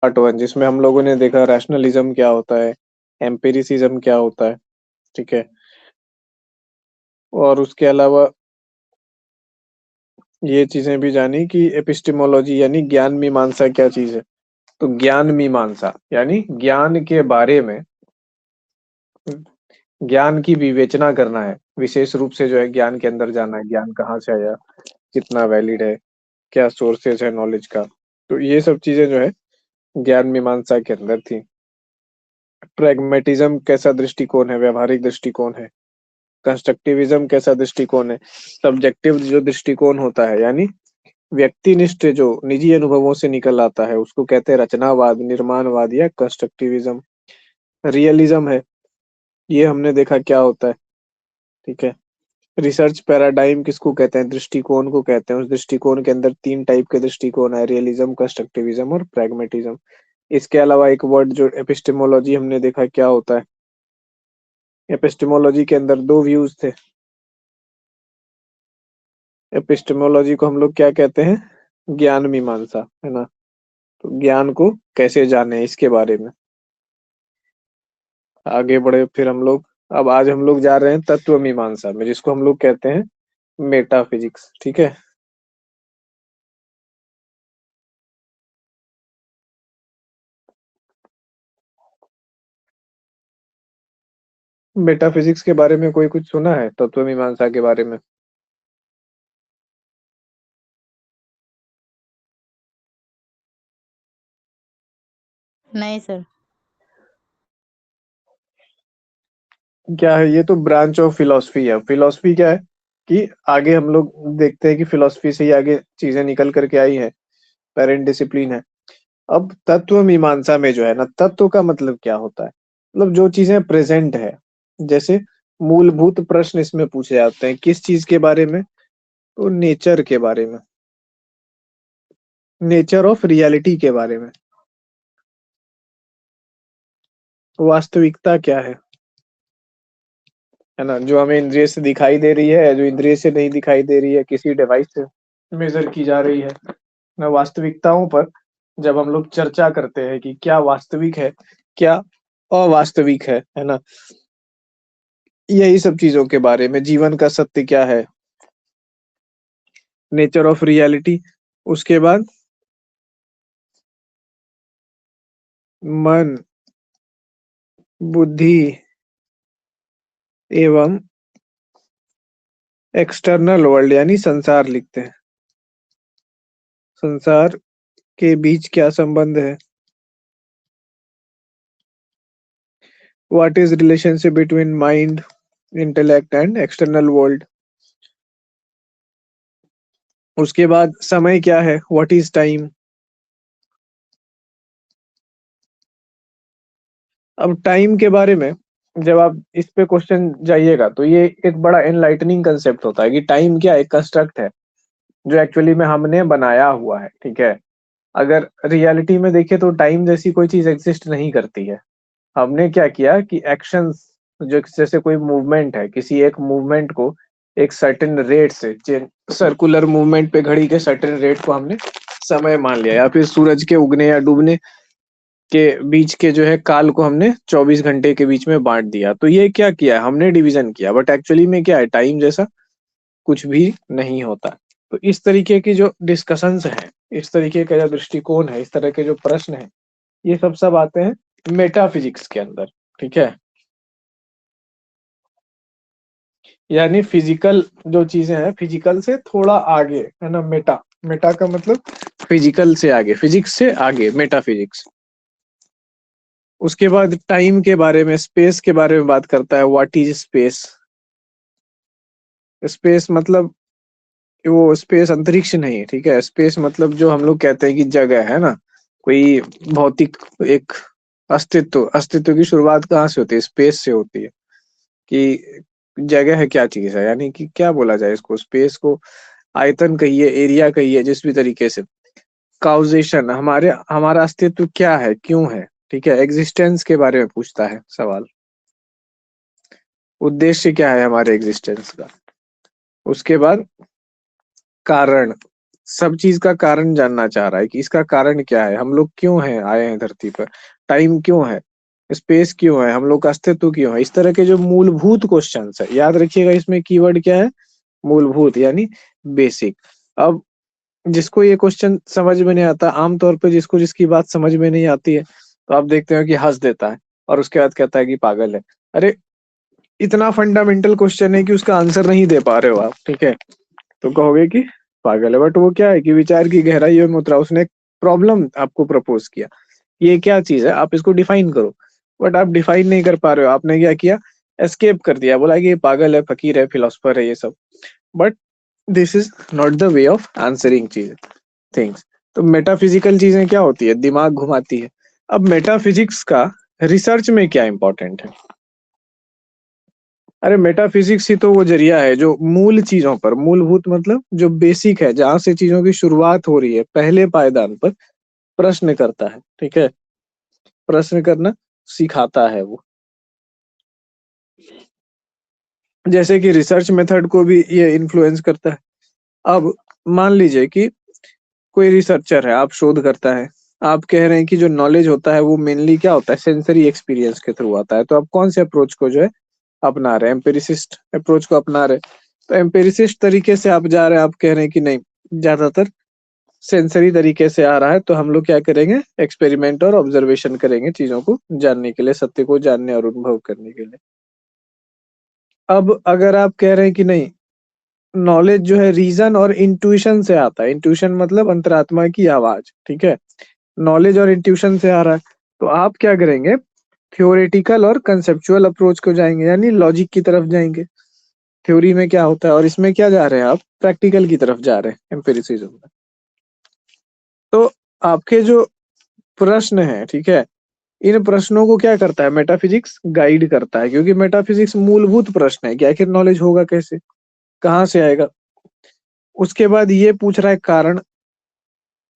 Part 1 जिसमें हम लोगों ने देखा रैशनलिज्म क्या होता है, एम्पिरिसिज्म क्या होता है, ठीक है? और उसके अलावा ये चीज़ें भी जानी कि एपिस्टेमोलॉजी यानी ज्ञान मीमांसा क्या चीज़ है। तो ज्ञान मीमांसा यानी ज्ञान के बारे में ज्ञान की विवेचना करना है। विशेष रूप से जो है ज्ञान के अंदर जाना है, ज्ञान कहाँ से आया, कितना वैलिड है, क्या सोर्सेज है नॉलेज का। तो ये सब चीज़ें जो है ज्ञान मीमांसा के अंदर थी। प्रैग्मेटिज्म कैसा दृष्टिकोण है, व्यावहारिक दृष्टिकोण है। कंस्ट्रक्टिविज्म कैसा दृष्टिकोण है, सब्जेक्टिव जो दृष्टिकोण होता है यानी व्यक्तिनिष्ठ जो निजी अनुभवों से निकल आता है उसको कहते हैं रचनावाद, निर्माणवाद या कंस्ट्रक्टिविज्म। रियलिज्म है, ये हमने देखा क्या होता है, ठीक है? रिसर्च पैराडाइम किसको कहते हैं, दृष्टिकोण को कहते हैं। उस दृष्टिकोण के अंदर 3 टाइप के दृष्टिकोण है, रियलिज्म, कंस्ट्रक्टिविज्म और प्रैग्मेटिज्म। इसके अलावा एक वर्ड जो एपिस्टेमोलॉजी हमने देखा क्या होता है। एपिस्टेमोलॉजी के अंदर 2 व्यूज थे। एपिस्टेमोलॉजी को हम लोग क्या कहते हैं, ज्ञान मीमांसा, है ना? तो ज्ञान को कैसे जाने इसके बारे में आगे बढ़े फिर हम लोग। अब आज हम लोग जा रहे हैं तत्व मीमांसा में, जिसको हम लोग कहते हैं मेटाफिजिक्स, ठीक है? मेटाफिजिक्स के बारे में कोई कुछ सुना है, तत्व मीमांसा के बारे में? नहीं सर। क्या है ये, तो ब्रांच ऑफ फिलोसफी है। फिलोसफी क्या है कि आगे हम लोग देखते हैं कि फिलोसफी से ही आगे चीजें निकल करके आई है, पेरेंट डिसिप्लिन है। अब तत्व मीमांसा में जो है ना, तत्व का मतलब क्या होता है, मतलब जो चीजें प्रेजेंट है। जैसे मूलभूत प्रश्न इसमें पूछे जाते हैं, किस चीज के बारे में, तो नेचर के बारे में, नेचर ऑफ रियलिटी के बारे में। वास्तविकता क्या है ना, जो हमें इंद्रिय से दिखाई दे रही है, जो इंद्रिय से नहीं दिखाई दे रही है, किसी डिवाइस से मेजर की जा रही है ना। वास्तविकताओं पर जब हम लोग चर्चा करते हैं कि क्या वास्तविक है, क्या अवास्तविक है ना, यही सब चीजों के बारे में, जीवन का सत्य क्या है, नेचर ऑफ रियलिटी। उसके बाद मन, बुद्धि एवं एक्सटर्नल वर्ल्ड यानी संसार लिखते हैं। संसार के बीच क्या संबंध है, what is relationship between mind, intellect and external world. उसके बाद समय क्या है, व्हाट इज टाइम। अब टाइम के बारे में जब आप इस पे क्वेश्चन जाइएगा तो ये एक बड़ा एनलाइटनिंग कंसेप्ट होता है कि टाइम क्या एक कंस्ट्रक्ट है जो एक्चुअली में हमने बनाया हुआ है, ठीक है? अगर रियलिटी में देखें तो टाइम जैसी कोई चीज एग्जिस्ट नहीं करती है। हमने क्या किया कि एक्शंस, जो जैसे कोई मूवमेंट है, किसी एक मूवमेंट को एक सर्टेन रेट से, सर्कुलर मूवमेंट पे घड़ी के सर्टेन रेट को हमने समय मान लिया, या फिर सूरज के उगने या डूबने के बीच के जो है काल को हमने 24 घंटे के बीच में बांट दिया। तो ये क्या किया है, हमने डिवीजन किया, बट एक्चुअली में क्या है, टाइम जैसा कुछ भी नहीं होता। तो इस तरीके की जो डिस्कशंस हैं, इस तरीके का जो दृष्टिकोण है, इस तरह के जो प्रश्न है, ये सब सब आते हैं मेटाफिजिक्स के अंदर, ठीक है? यानी फिजिकल जो चीजें हैं, फिजिकल से थोड़ा आगे, है ना? मेटा, मेटा का मतलब फिजिकल से आगे, फिजिक्स से आगे, मेटाफिजिक्स। उसके बाद टाइम के बारे में, स्पेस के बारे में बात करता है, व्हाट इज स्पेस। स्पेस मतलब वो स्पेस अंतरिक्ष नहीं है, ठीक है? स्पेस मतलब जो हम लोग कहते हैं कि जगह, है ना, कोई भौतिक एक अस्तित्व, अस्तित्व की शुरुआत कहाँ से होती है, स्पेस से होती है। कि जगह है क्या चीज है, यानी कि क्या बोला जाए इसको, स्पेस को आयतन कहिए, एरिया कहिए, जिस भी तरीके से। काउजेशन, हमारे हमारा अस्तित्व क्या है, क्यों है, ठीक है? एग्जिस्टेंस के बारे में पूछता है सवाल, उद्देश्य क्या है हमारे एग्जिस्टेंस का। उसके बाद कारण, सब चीज का कारण जानना चाह रहा है कि इसका कारण क्या है, हम लोग क्यों हैं आए हैं धरती पर, टाइम क्यों है, स्पेस क्यों है, हम लोग का अस्तित्व क्यों है। इस तरह के जो मूलभूत क्वेश्चंस है, याद रखिएगा इसमें कीवर्ड क्या है, मूलभूत यानी बेसिक। अब जिसको ये क्वेश्चन समझ में नहीं आता, आमतौर पे जिसको जिसकी बात समझ में नहीं आती है, तो आप देखते हो कि हंस देता है और उसके बाद कहता है कि पागल है। अरे इतना फंडामेंटल क्वेश्चन है कि उसका आंसर नहीं दे पा रहे हो आप, ठीक है, तो कहोगे कि पागल है। बट वो क्या है कि विचार की गहराई में उतरा, उसने एक प्रॉब्लम आपको प्रपोज किया, ये क्या चीज है, आप इसको डिफाइन करो। बट आप डिफाइन नहीं कर पा रहे हो, आपने क्या किया, एस्केप कर दिया, बोला कि ये पागल है, फकीर है, फिलोसफर है, ये सब। But this is not the way of answering चीज थिंग्स। तो मेटाफिजिकल चीजें क्या होती है, दिमाग घुमाती है। अब मेटाफिजिक्स का रिसर्च में क्या इंपॉर्टेंट है, अरे मेटाफिजिक्स ही तो वो जरिया है जो मूल चीजों पर, मूलभूत मतलब जो बेसिक है, जहां से चीजों की शुरुआत हो रही है, पहले पायदान पर प्रश्न करता है, ठीक है, प्रश्न करना सिखाता है वो। जैसे कि रिसर्च मेथड को भी ये इन्फ्लुएंस करता है। अब मान लीजिए कि कोई रिसर्चर है, आप शोध करता है, आप कह रहे हैं कि जो नॉलेज होता है वो मेनली क्या होता है, सेंसरी एक्सपीरियंस के थ्रू आता है। तो आप कौन से अप्रोच को जो है अपना रहे हैं, एम्पेरिसिस्ट अप्रोच को अपना रहे। तो एम्पेरिसिस्ट तरीके से आप जा रहे हैं, आप कह रहे हैं कि नहीं, ज्यादातर सेंसरी तरीके से आ रहा है, तो हम लोग क्या करेंगे, एक्सपेरिमेंट और ऑब्जर्वेशन करेंगे चीजों को जानने के लिए, सत्य को जानने और अनुभव करने के लिए। अब अगर आप कह रहे हैं कि नहीं, नॉलेज जो है रीजन और इंट्यूशन से आता है, इंट्यूशन मतलब अंतरात्मा की आवाज, ठीक है, नॉलेज और इंट्यूशन से आ रहा है, तो आप क्या करेंगे, थ्योरेटिकल और कंसेप्चुअल अप्रोच को जाएंगे, यानी लॉजिक की तरफ जाएंगे। थ्योरी में क्या होता है और इसमें क्या जा रहे हैं आप, प्रैक्टिकल की तरफ जा रहे हैं, एम्पिरिसिज्म में। तो आपके जो प्रश्न है, ठीक है, इन प्रश्नों को क्या करता है, मेटाफिजिक्स गाइड करता है, क्योंकि मेटाफिजिक्स मूलभूत प्रश्न है कि आखिर नॉलेज होगा कैसे, कहाँ से आएगा। उसके बाद ये पूछ रहा है कारण,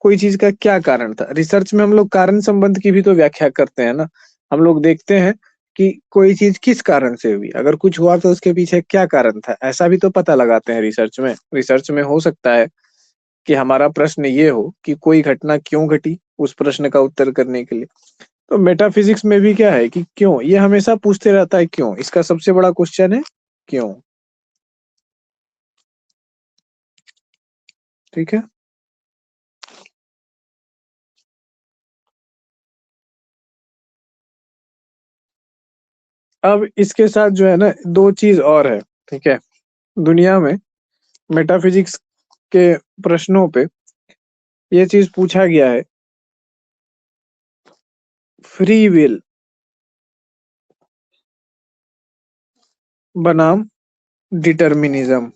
कोई चीज का क्या कारण था। रिसर्च में हम लोग कारण संबंध की भी तो व्याख्या करते हैं ना, हम लोग देखते हैं कि कोई चीज किस कारण से हुई, अगर कुछ हुआ तो उसके पीछे क्या कारण था, ऐसा भी तो पता लगाते हैं रिसर्च में। रिसर्च में हो सकता है कि हमारा प्रश्न ये हो कि कोई घटना क्यों घटी, उस प्रश्न का उत्तर करने के लिए। तो मेटाफिजिक्स में भी क्या है कि क्यों, ये हमेशा पूछते रहता है क्यों, इसका सबसे बड़ा क्वेश्चन है क्यों, ठीक है। अब इसके साथ जो है ना, दो चीज और है, ठीक है, दुनिया में मेटाफिजिक्स के प्रश्नों पे ये चीज पूछा गया है, फ्री विल बनाम डिटर्मिनिज्म।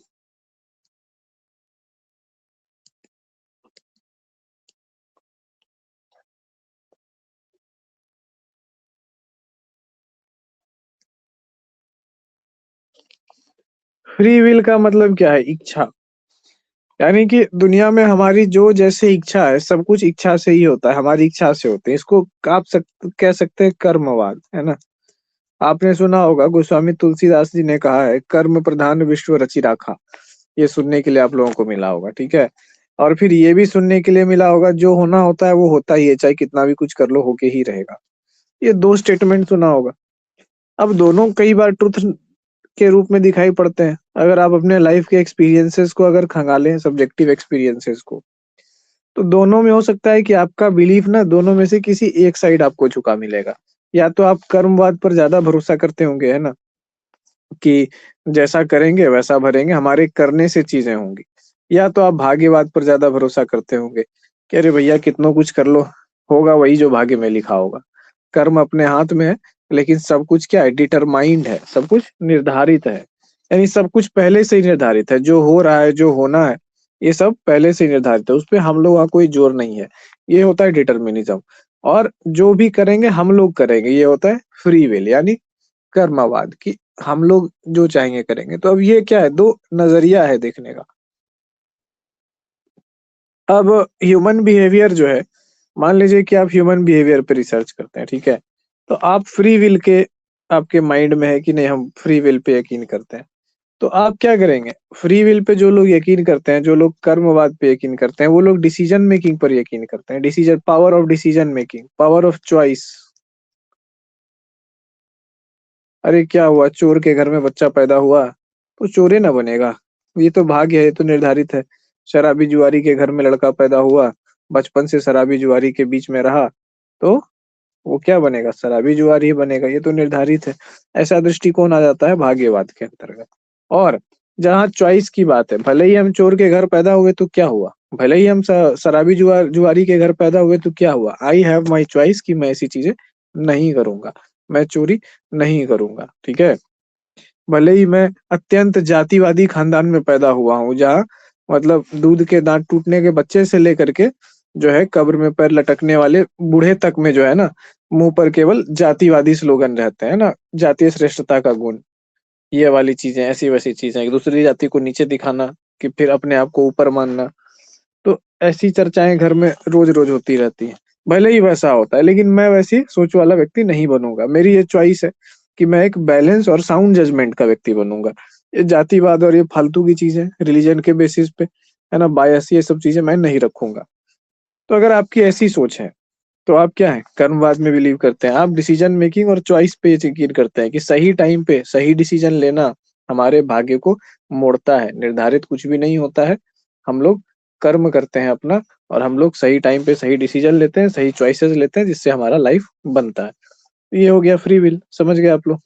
फ्री विल का मतलब क्या है, इच्छा, यानी कि दुनिया में हमारी जो जैसे इच्छा है, सब कुछ इच्छा से ही होता है, हमारी इच्छा से होते हैं। इसको आप कह सकते हैं कर्मवाद, है ना। आपने सुना होगा गोस्वामी तुलसीदास जी ने कहा है, कर्म प्रधान विश्व रचि राखा। ये सुनने के लिए आप लोगों को मिला होगा, ठीक है। और फिर ये भी सुनने के लिए मिला होगा, जो होना होता है वो होता ही है, चाहे कितना भी कुछ कर लो होके ही रहेगा। ये दो स्टेटमेंट सुना होगा। अब दोनों कई बार ट्रुथ के रूप में दिखाई पड़ते हैं। अगर आप अपने लाइफ के एक्सपीरियंसेस को अगर खंगालें, सब्जेक्टिव एक्सपीरियंसेस को, तो दोनों में हो सकता है कि आपका बिलीफ ना, दोनों में से किसी एक साइड आपको झुका मिलेगा। या तो आप कर्मवाद पर ज्यादा भरोसा करते होंगे, है ना, कि जैसा करेंगे वैसा भरेंगे, हमारे करने से चीजें होंगी। या तो आप भाग्यवाद पर ज्यादा भरोसा करते होंगे कि अरे भैया कितना कुछ कर लो, होगा वही जो भाग्य में लिखा होगा। कर्म अपने हाथ में है, लेकिन सब कुछ क्या है, डिटरमाइंड है, सब कुछ निर्धारित है। यानी सब कुछ पहले से ही निर्धारित है, जो हो रहा है, जो होना है, ये सब पहले से ही निर्धारित है, उस पर हम लोग का कोई जोर नहीं है। ये होता है डिटर्मिनिज्म। और जो भी करेंगे हम लोग करेंगे, ये होता है फ्री विल, यानी कर्मवाद, कि हम लोग जो चाहेंगे करेंगे। तो अब ये क्या है, दो नजरिया है देखने का। अब ह्यूमन बिहेवियर जो है, मान लीजिए कि आप ह्यूमन बिहेवियर पे रिसर्च करते हैं, ठीक है, तो आप फ्री विल के, आपके माइंड में है कि नहीं हम फ्री विल पे यकीन करते हैं। तो आप क्या करेंगे? फ्री विल पे जो लोग यकीन करते हैं, जो लोग कर्मवाद पे यकीन करते हैं, वो लोग डिसीजन मेकिंग पर यकीन करते हैं। Decision, power of decision making, power of choice. अरे क्या हुआ, चोर के घर में बच्चा पैदा हुआ तो चोरे ना बनेगा? ये तो भाग्य है, ये तो निर्धारित है। शराबी जुआरी के घर में लड़का पैदा हुआ, बचपन से शराबी जुआरी के बीच में रहा, तो वो क्या बनेगा? शराबी जुआरी ही बनेगा, ये तो निर्धारित है। ऐसा दृष्टिकोण आ जाता है भाग्यवाद के अंतर्गत। और जहाँ चॉइस की बात है, भले ही हम चोर के घर पैदा हुए तो क्या हुआ, भले ही हम शराबी जुआरी के घर पैदा हुए तो क्या हुआ, आई हैव माई चॉइस कि मैं ऐसी चीजें नहीं करूंगा, मैं चोरी नहीं करूंगा, ठीक है। भले ही मैं अत्यंत जातिवादी खानदान में पैदा हुआ हूँ, जहाँ मतलब दूध के दांत टूटने के बच्चे से लेकर के जो है कब्र में पैर लटकने वाले बूढ़े तक में जो है ना, मुंह पर केवल जातिवादी स्लोगन रहते हैं ना, जातीय श्रेष्ठता का गुण, ये वाली चीजें, ऐसी वैसी चीजें, एक दूसरी जाति को नीचे दिखाना कि फिर अपने आप को ऊपर मानना। तो ऐसी चर्चाएं घर में रोज रोज होती रहती हैं। भले ही वैसा होता है, लेकिन मैं वैसी सोच वाला व्यक्ति नहीं बनूंगा। मेरी ये चॉइस है कि मैं एक बैलेंस और साउंड जजमेंट का व्यक्ति बनूंगा। ये जातिवाद और ये फालतू की चीजें रिलीजन के बेसिस पे है ना, बायस, ये सब चीजें मैं नहीं रखूंगा। तो अगर आपकी ऐसी सोच है तो आप क्या है, कर्मवाद में बिलीव करते हैं, आप डिसीजन मेकिंग और चॉइस पे यकीन करते हैं कि सही टाइम पे सही डिसीजन लेना हमारे भाग्य को मोड़ता है। निर्धारित कुछ भी नहीं होता है, हम लोग कर्म करते हैं अपना, और हम लोग सही टाइम पे सही डिसीजन लेते हैं, सही चॉइसेस लेते हैं, जिससे हमारा लाइफ बनता है। ये हो गया फ्री विल, समझ गए आप लोग?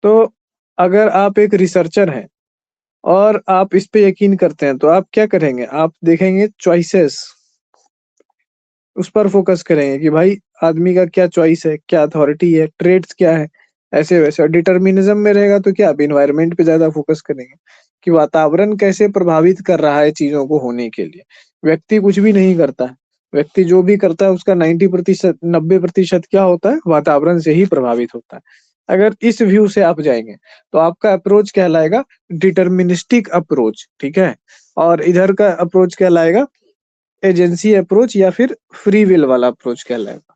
तो अगर आप एक रिसर्चर हैं और आप इस पे यकीन करते हैं, तो आप क्या करेंगे? आप देखेंगे चॉइसेस, उस पर फोकस करेंगे कि भाई आदमी का क्या चॉइस है, क्या अथॉरिटी है, ट्रेड्स क्या है, ऐसे वैसे। और डिटर्मिनिज्म में रहेगा तो क्या, आप इन्वायरमेंट पे ज्यादा फोकस करेंगे कि वातावरण कैसे प्रभावित कर रहा है चीजों को होने के लिए। व्यक्ति कुछ भी नहीं करता है, व्यक्ति जो भी करता है उसका 90%, 90% क्या होता है, वातावरण से ही प्रभावित होता है। अगर इस व्यू से आप जाएंगे तो आपका अप्रोच कहलाएगा डिटर्मिनिस्टिक अप्रोच, ठीक है। और इधर का अप्रोच कहलाएगा एजेंसी अप्रोच, या फिर फ्री विल वाला अप्रोच कहलाएगा।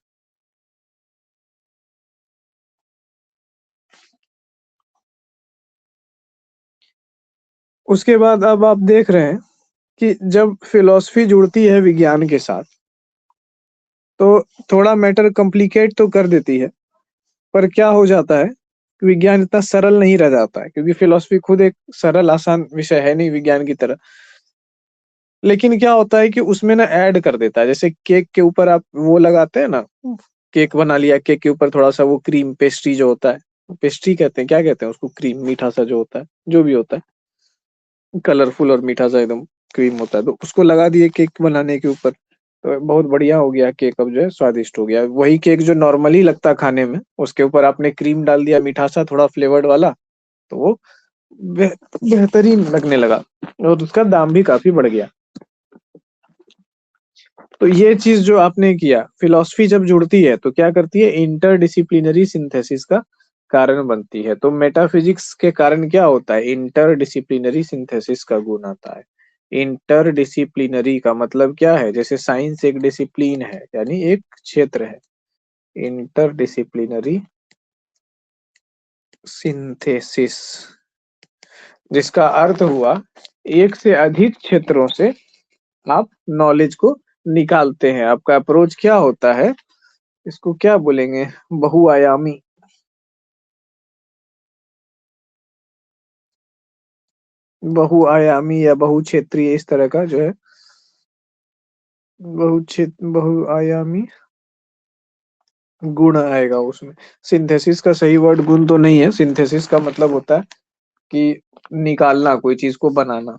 उसके बाद अब आप देख रहे हैं कि जब फिलॉसफी जुड़ती है विज्ञान के साथ, तो थोड़ा मैटर कॉम्प्लिकेट तो कर देती है, पर क्या हो जाता है, विज्ञान इतना सरल नहीं रह जाता है, क्योंकि फिलॉसफी खुद एक सरल आसान विषय है नहीं विज्ञान की तरह। लेकिन क्या होता है कि उसमें ना ऐड कर देता है, जैसे केक के ऊपर आप वो लगाते हैं ना, केक बना लिया, केक के ऊपर थोड़ा सा वो क्रीम पेस्ट्री जो होता है, पेस्ट्री कहते हैं, क्या कहते हैं उसको, क्रीम मीठा सा जो होता है, जो भी होता है, कलरफुल और मीठा सा एकदम क्रीम होता है, तो उसको लगा दिए केक बनाने के ऊपर, तो बहुत बढ़िया हो गया केक, अब जो है स्वादिष्ट हो गया। वही केक जो नॉर्मली लगता खाने में, उसके ऊपर आपने क्रीम डाल दिया मीठा सा थोड़ा फ्लेवर्ड वाला, तो वो बेहतरीन लगने लगा, और उसका दाम भी काफी बढ़ गया। तो ये चीज जो आपने किया, फिलॉसफी जब जुड़ती है तो क्या करती है, इंटरडिसिप्लिनरी सिंथेसिस का कारण बनती है। तो मेटाफिजिक्स के कारण क्या होता है, इंटरडिसिप्लिनरी सिंथेसिस का गुण आता है। इंटरडिसिप्लिनरी का मतलब क्या है, जैसे साइंस एक डिसिप्लिन है, यानी एक क्षेत्र है। इंटरडिसिप्लिनरी सिंथेसिस, जिसका अर्थ हुआ एक से अधिक क्षेत्रों से आप नॉलेज को निकालते हैं। आपका अप्रोच क्या होता है, इसको क्या बोलेंगे, बहुआयामी। बहुआयामी या बहुक्षेत्रीय, इस तरह का जो है बहुआयामी गुण आएगा उसमें। सिंथेसिस का सही वर्ड गुण तो नहीं है, सिंथेसिस का मतलब होता है कि निकालना, कोई चीज को बनाना,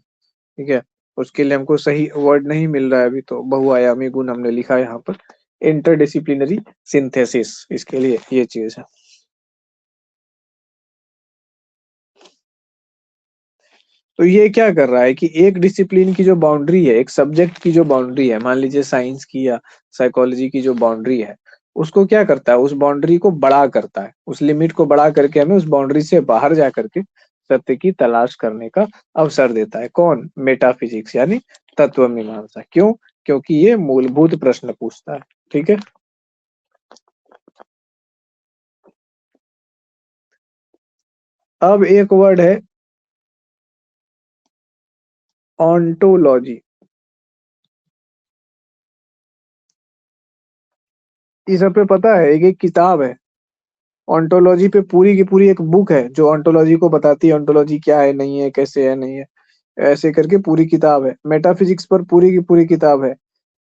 ठीक है। उसके लिए हमको सही वर्ड नहीं मिल रहा है अभी, तो बहुआयामी गुण हमने लिखा है यहाँ पर, इंटरडिसिप्लिनरी सिंथेसिस, इसके लिए ये चीज है। तो ये क्या कर रहा है कि एक डिसिप्लिन की जो बाउंड्री है, एक सब्जेक्ट की जो बाउंड्री है, मान लीजिए साइंस की या साइकोलॉजी की जो बाउंड्री है, उसको क्या करता है, उस बाउंड्री को बड़ा करता है, उस लिमिट को बड़ा करके हमें उस बाउंड्री से बाहर जा करके सत्य की तलाश करने का अवसर देता है। कौन? मेटाफिजिक्स, यानी तत्व मीमांसा। क्यों? क्योंकि ये मूलभूत प्रश्न पूछता है, ठीक है। अब एक वर्ड है ऑन्टोलॉजी। इस सब पे पता है, एक एक किताब है ऑन्टोलॉजी पे, पूरी की पूरी एक बुक है जो ऑन्टोलॉजी को बताती है, ऑन्टोलॉजी क्या है, नहीं है, कैसे है, नहीं है, ऐसे करके पूरी किताब है। मेटाफिजिक्स पर पूरी की पूरी किताब है।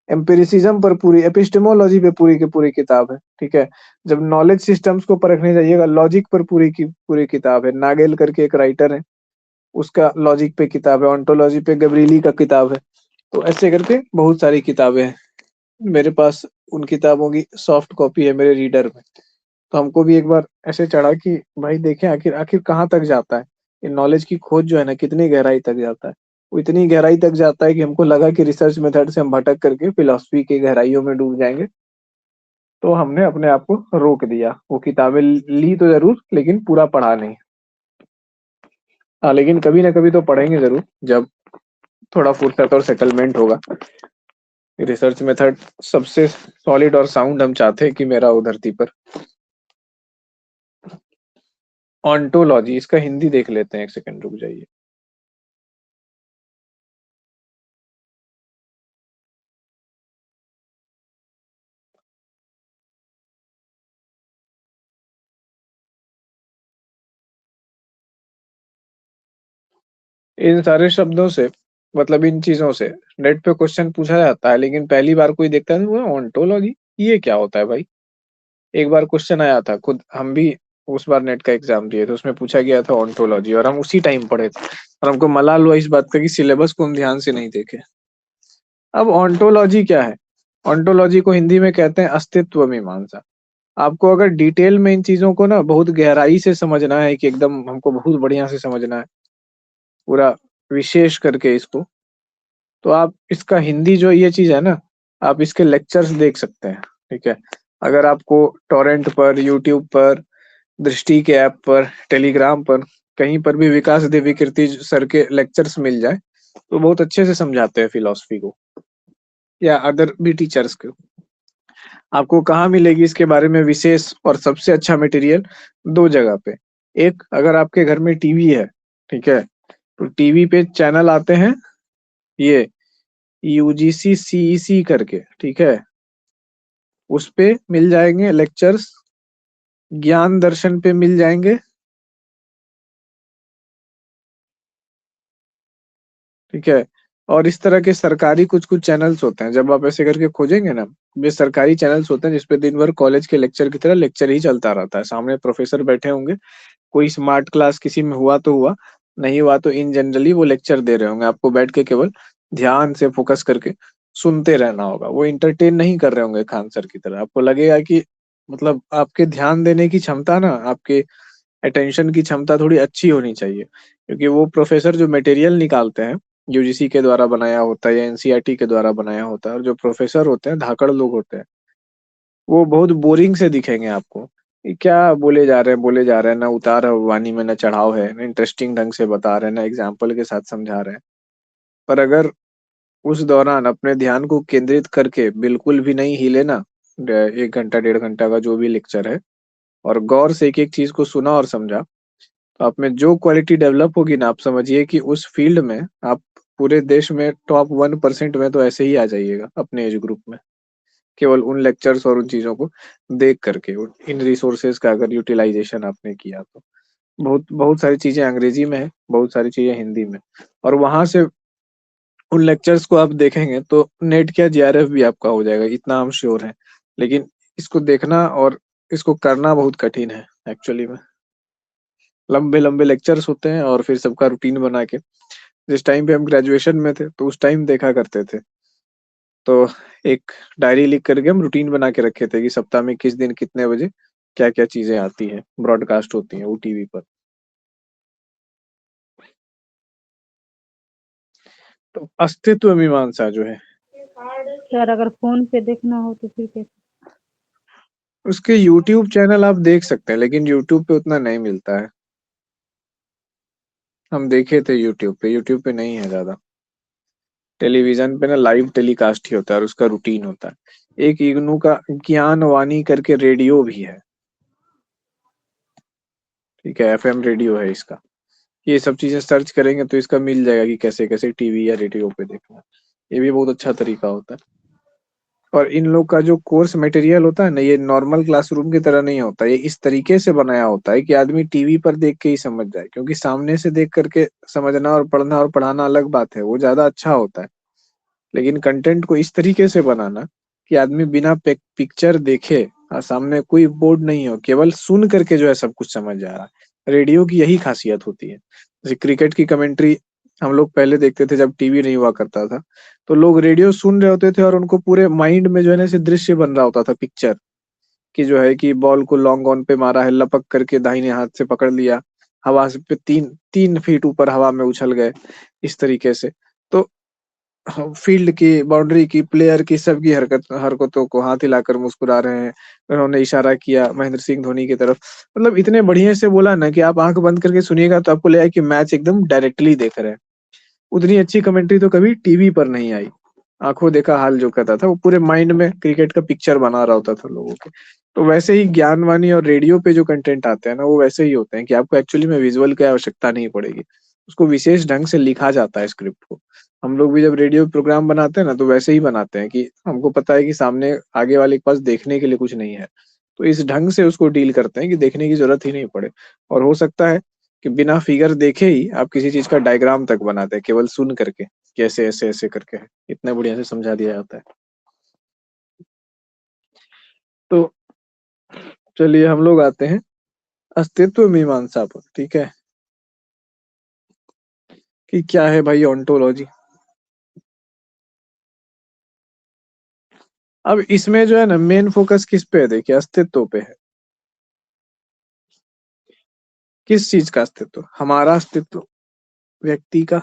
एम्पिरिसिज्म पर पूरी, एपिस्टेमोलॉजी पे पूरी की पूरी किताब है। ठीक है। जब नॉलेज सिस्टम्स को परखने जाइएगा, लॉजिक पर पूरी की पूरी किताब है। नागेल करके एक राइटर है, उसका लॉजिक पे किताब है। ऑन्टोलॉजी पे गबरीली का किताब है। तो ऐसे करके बहुत सारी किताबें हैं। मेरे पास उन किताबों की सॉफ्ट कॉपी है मेरे रीडर में। तो हमको भी एक बार ऐसे चढ़ा कि भाई देखें आखिर आखिर कहाँ तक जाता है ये नॉलेज की खोज जो है ना, कितनी गहराई तक जाता है। वो इतनी गहराई तक जाता है कि हमको लगा कि रिसर्च मेथड से हम भटक करके फिलॉसफी की गहराइयों में डूब जाएंगे। तो हमने अपने आप को रोक दिया। वो किताबें ली तो जरूर, लेकिन पूरा पढ़ा नहीं। हाँ, लेकिन कभी ना कभी तो पढ़ेंगे जरूर, जब थोड़ा फुर्सत और सेटलमेंट होगा। रिसर्च मेथड सबसे सॉलिड और साउंड हम चाहते हैं कि मेरा हो धरती पर। ऑन्टोलॉजी, इसका हिंदी देख लेते हैं, एक सेकंड रुक जाइए। इन सारे शब्दों से, मतलब इन चीजों से नेट पे क्वेश्चन पूछा जाता है, लेकिन पहली बार कोई देखता है तो वो ऑन्टोलॉजी ये क्या होता है भाई। एक बार क्वेश्चन आया था, खुद हम भी उस बार नेट का एग्जाम दिए तो उसमें पूछा गया था ऑन्टोलॉजी, और हम उसी टाइम पढ़े थे। और हमको मलाल हुआ इस बात का कि सिलेबस को हम ध्यान से नहीं देखे। अब ऑन्टोलॉजी क्या है? ऑन्टोलॉजी को हिंदी में कहते हैं अस्तित्व मीमांसा। आपको अगर डिटेल में इन चीजों को ना बहुत गहराई से समझना है, कि एकदम हमको बहुत बढ़िया से समझना है पूरा विशेष करके इसको, तो आप इसका हिंदी जो ये चीज है ना, आप इसके लेक्चर्स देख सकते हैं। ठीक है। अगर आपको टोरेंट पर, यूट्यूब पर, दृष्टि के ऐप पर, टेलीग्राम पर, कहीं पर भी विकास देवी कीर्ति सर के लेक्चर्स मिल जाए, तो बहुत अच्छे से समझाते हैं फिलॉसफी को, या अदर भी टीचर्स को। आपको कहाँ मिलेगी इसके बारे में विशेष और सबसे अच्छा मटेरियल? दो जगह पे। एक, अगर आपके घर में टीवी है, ठीक है, तो टीवी पे चैनल आते हैं ये यूजीसी सीईसी करके, ठीक है, उस पे मिल जाएंगे लेक्चर्स। ज्ञान दर्शन पे मिल जाएंगे। ठीक है। और इस तरह के सरकारी कुछ कुछ चैनल्स होते हैं, जब आप ऐसे करके खोजेंगे ना, ये सरकारी चैनल्स होते हैं जिसपे दिन भर कॉलेज के लेक्चर की तरह लेक्चर ही चलता रहता है। सामने प्रोफेसर बैठे होंगे, कोई स्मार्ट क्लास किसी में हुआ तो हुआ, नहीं हुआ तो इन जनरली वो लेक्चर दे रहे होंगे। आपको बैठ के केवल ध्यान से फोकस करके सुनते रहना होगा। वो इंटरटेन नहीं कर रहे होंगे खान सर की तरह। आपको लगेगा कि मतलब आपके ध्यान देने की क्षमता ना, आपके अटेंशन की क्षमता थोड़ी अच्छी होनी चाहिए, क्योंकि वो प्रोफेसर जो मटेरियल निकालते हैं यूजीसी के द्वारा बनाया होता है या एनसीईआरटी के द्वारा बनाया होता है, और जो प्रोफेसर होते हैं धाकड़ लोग होते हैं, वो बहुत बोरिंग से दिखेंगे आपको। ये क्या बोले जा रहे हैं, बोले जा रहे हैं, ना उतार है वाणी में, ना चढ़ाव है, ना इंटरेस्टिंग ढंग से बता रहे हैं, ना एग्जाम्पल के साथ समझा रहे हैं। पर अगर उस दौरान अपने ध्यान को केंद्रित करके बिल्कुल भी नहीं हिले ना, 1 घंटा 1.5 घंटा का जो भी लेक्चर है, और गौर से एक एक चीज को सुना और समझा, तो आप में जो क्वालिटी डेवलप होगी ना, आप समझिए कि उस फील्ड में आप पूरे देश में टॉप 1% में तो ऐसे ही आ जाइएगा अपने एज ग्रुप में, केवल उन लेक्चर्स और उन चीजों को देख करके, इन रिसोर्सेज का अगर यूटिलाइजेशन आपने किया तो। बहुत बहुत सारी चीजें अंग्रेजी में है, बहुत सारी चीजें हिंदी में, और वहां से उन लेक्चर्स को आप देखेंगे तो नेट क्या जीआरएफ भी आपका हो जाएगा, इतना हम श्योर है। लेकिन इसको देखना और इसको करना बहुत कठिन है एक्चुअली में। लंबे लंबे लेक्चर्स होते हैं, और फिर सबका रूटीन बना के, जिस टाइम पे हम ग्रेजुएशन में थे तो उस टाइम देखा करते थे। तो एक डायरी लिख करके हम रूटीन बना के रखे थे कि सप्ताह में किस दिन कितने बजे क्या क्या चीजें आती हैं, ब्रॉडकास्ट होती हैं वो टीवी पर। तो अस्तित्व मीमांसा जो है, सर अगर फोन पे देखना हो तो फिर कैसे? उसके यूट्यूब चैनल आप देख सकते हैं, लेकिन यूट्यूब पे उतना नहीं मिलता है। हम देखे थे यूट्यूब पे नहीं है ज्यादा। टेलीविजन पे ना लाइव टेलीकास्ट ही होता है, और उसका रूटीन होता है। एक इग्नू का ज्ञान वाणी करके रेडियो भी है। ठीक है, एफएम रेडियो है इसका। ये सब चीजें सर्च करेंगे तो इसका मिल जाएगा कि कैसे कैसे टीवी या रेडियो पे देखना है। ये भी बहुत अच्छा तरीका होता है। और इन लोग का जो कोर्स मटेरियल होता है ना, ये नॉर्मल क्लासरूम की तरह नहीं होता, ये इस तरीके से बनाया होता है कि आदमी टीवी पर देख के ही समझ जाए, क्योंकि सामने से देख करके समझना और पढ़ाना अलग बात है, वो ज्यादा अच्छा होता है। लेकिन कंटेंट को इस तरीके से बनाना कि आदमी बिना पिक्चर देखे, सामने कोई बोर्ड नहीं हो, केवल सुन करके जो है सब कुछ समझ जा रहा है। रेडियो की यही खासियत होती है। जैसे क्रिकेट की कमेंट्री हम लोग पहले देखते थे जब टीवी नहीं हुआ करता था, तो लोग रेडियो सुन रहे होते थे और उनको पूरे माइंड में जो है ना ऐसे दृश्य बन रहा होता था, पिक्चर कि जो है कि बॉल को लॉन्ग ऑन पे मारा है, लपक करके दाहिने हाथ से पकड़ लिया, हवा से पे 3 फीट ऊपर हवा में उछल गए, इस तरीके से। तो फील्ड की बाउंड्री की प्लेयर की सबकी हरकतों को हाथ हिलाकर मुस्कुरा रहे हैं। उन्होंने इशारा किया महेंद्र सिंह धोनी की तरफ। मतलब इतने बढ़िया से बोला ना कि आप आंख बंद करके सुनिएगा तो आपको लगेगा कि मैच एकदम डायरेक्टली देख रहे हैं। उतनी अच्छी कमेंट्री तो कभी टीवी पर नहीं आई। आंखों देखा हाल जो कहता था, वो पूरे माइंड में क्रिकेट का पिक्चर बना रहा होता था लोगों के। तो वैसे ही ज्ञानवाणी और रेडियो पे जो कंटेंट आते हैं ना, वो वैसे ही होते हैं कि आपको एक्चुअली में विजुअल की आवश्यकता नहीं पड़ेगी। उसको विशेष ढंग से लिखा जाता है स्क्रिप्ट को। हम लोग भी जब रेडियो प्रोग्राम बनाते हैं ना, तो वैसे ही बनाते हैं कि हमको पता है कि सामने आगे वाले के पास देखने के लिए कुछ नहीं है, तो इस ढंग से उसको डील करते हैं कि देखने की जरूरत ही नहीं पड़े। और हो सकता है कि बिना फिगर देखे ही आप किसी चीज का डायग्राम तक बनाते हैं, केवल सुन करके कैसे ऐसे ऐसे करके है, इतना बढ़िया से समझा दिया जाता है। तो चलिए हम लोग आते हैं अस्तित्व मीमांसा पर, ठीक है, कि क्या है भाई ऑन्टोलॉजी। अब इसमें जो है ना मेन फोकस किस पे है, देखिए अस्तित्व पे है। किस चीज का अस्तित्व? हमारा अस्तित्व, व्यक्ति का,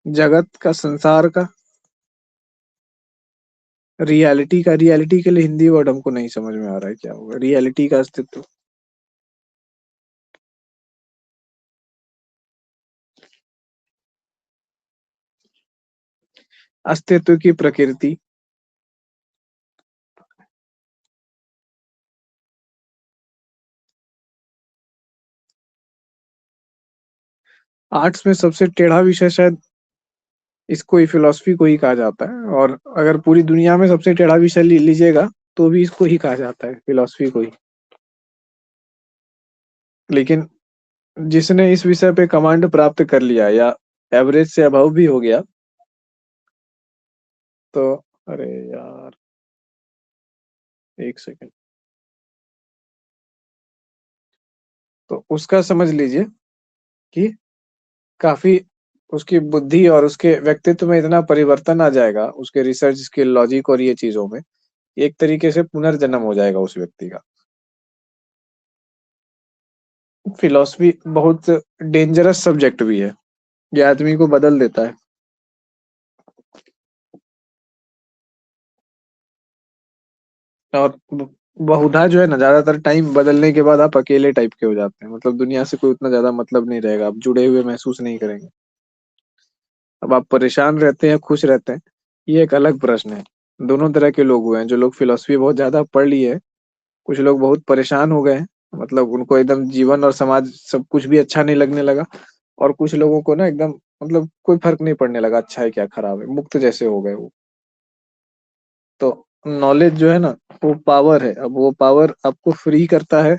जगत का, संसार का, रियलिटी का। रियलिटी के लिए हिंदी वर्ड हमको नहीं समझ में आ रहा है, क्या होगा रियलिटी का अस्तित्व? अस्तित्व की प्रकृति। आर्ट्स में सबसे टेढ़ा विषय शायद इसको ही फिलोसफी को ही कहा जाता है, और अगर पूरी दुनिया में सबसे टेढ़ा विषय लीजिएगा तो भी इसको ही कहा जाता है, फिलोसफी को ही। लेकिन जिसने इस विषय पे कमांड प्राप्त कर लिया या एवरेज से अभाव भी हो गया, तो अरे यार, एक सेकंड, तो उसका समझ लीजिए कि काफी उसकी बुद्धि और उसके व्यक्तित्व में इतना परिवर्तन आ जाएगा, उसके रिसर्च स्किल, लॉजिक और ये चीजों में एक तरीके से पुनर्जन्म हो जाएगा उस व्यक्ति का। फिलॉसफी बहुत डेंजरस सब्जेक्ट भी है, ये आदमी को बदल देता है। और बहुधा जो है ना, ज्यादातर टाइम बदलने के बाद आप अकेले टाइप के हो जाते हैं, मतलब दुनिया से कोई उतना ज्यादा मतलब नहीं रहेगा, आप जुड़े हुए महसूस नहीं करेंगे। अब आप परेशान रहते हैं, खुश रहते हैं, ये एक अलग प्रश्न है। दोनों तरह के लोग हुए हैं, जो लोग फिलोसफी बहुत ज्यादा पढ़ लिए हैं, कुछ लोग बहुत परेशान हो गए हैं, मतलब उनको एकदम जीवन और समाज सब कुछ भी अच्छा नहीं लगने लगा। और कुछ लोगों को ना एकदम, मतलब कोई फर्क नहीं पड़ने लगा अच्छा है क्या खराब है, मुक्त जैसे हो गए वो। तो नॉलेज जो है ना, वो पावर है। अब वो पावर आपको फ्री करता है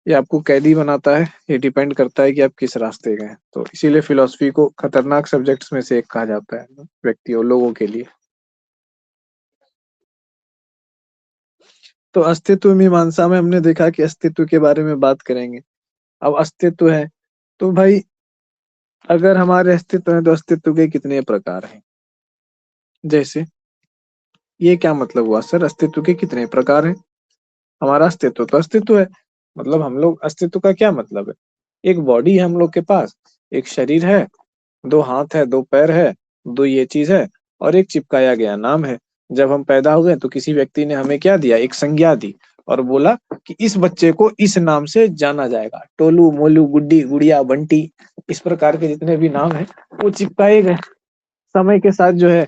या आपको कैदी बनाता है, ये डिपेंड करता है कि आप किस रास्ते गए हैं। तो इसीलिए फिलोसफी को खतरनाक सब्जेक्ट्स में से एक कहा जाता है व्यक्तियों, लोगों के लिए। तो अस्तित्व मीमांसा में हमने देखा कि अस्तित्व के बारे में बात करेंगे। अब अस्तित्व है, तो भाई अगर हमारे अस्तित्व है तो अस्तित्व के कितने प्रकार हैं? जैसे, ये क्या मतलब हुआ सर, अस्तित्व के कितने प्रकार हैं? हमारा अस्तित्व तो अस्तित्व है, मतलब हम लोग, अस्तित्व का क्या मतलब है? एक बॉडी है हम लोग के पास, एक शरीर है, 2 हाथ है, 2 पैर है, दो ये चीज है, और एक चिपकाया गया नाम है। जब हम पैदा हुए तो किसी व्यक्ति ने हमें क्या दिया, एक संज्ञा दी, और बोला कि इस बच्चे को इस नाम से जाना जाएगा, टोलू, मोलू, गुड्डी, गुड़िया, बंटी, इस प्रकार के जितने भी नाम है वो चिपकाए गए। समय के साथ जो है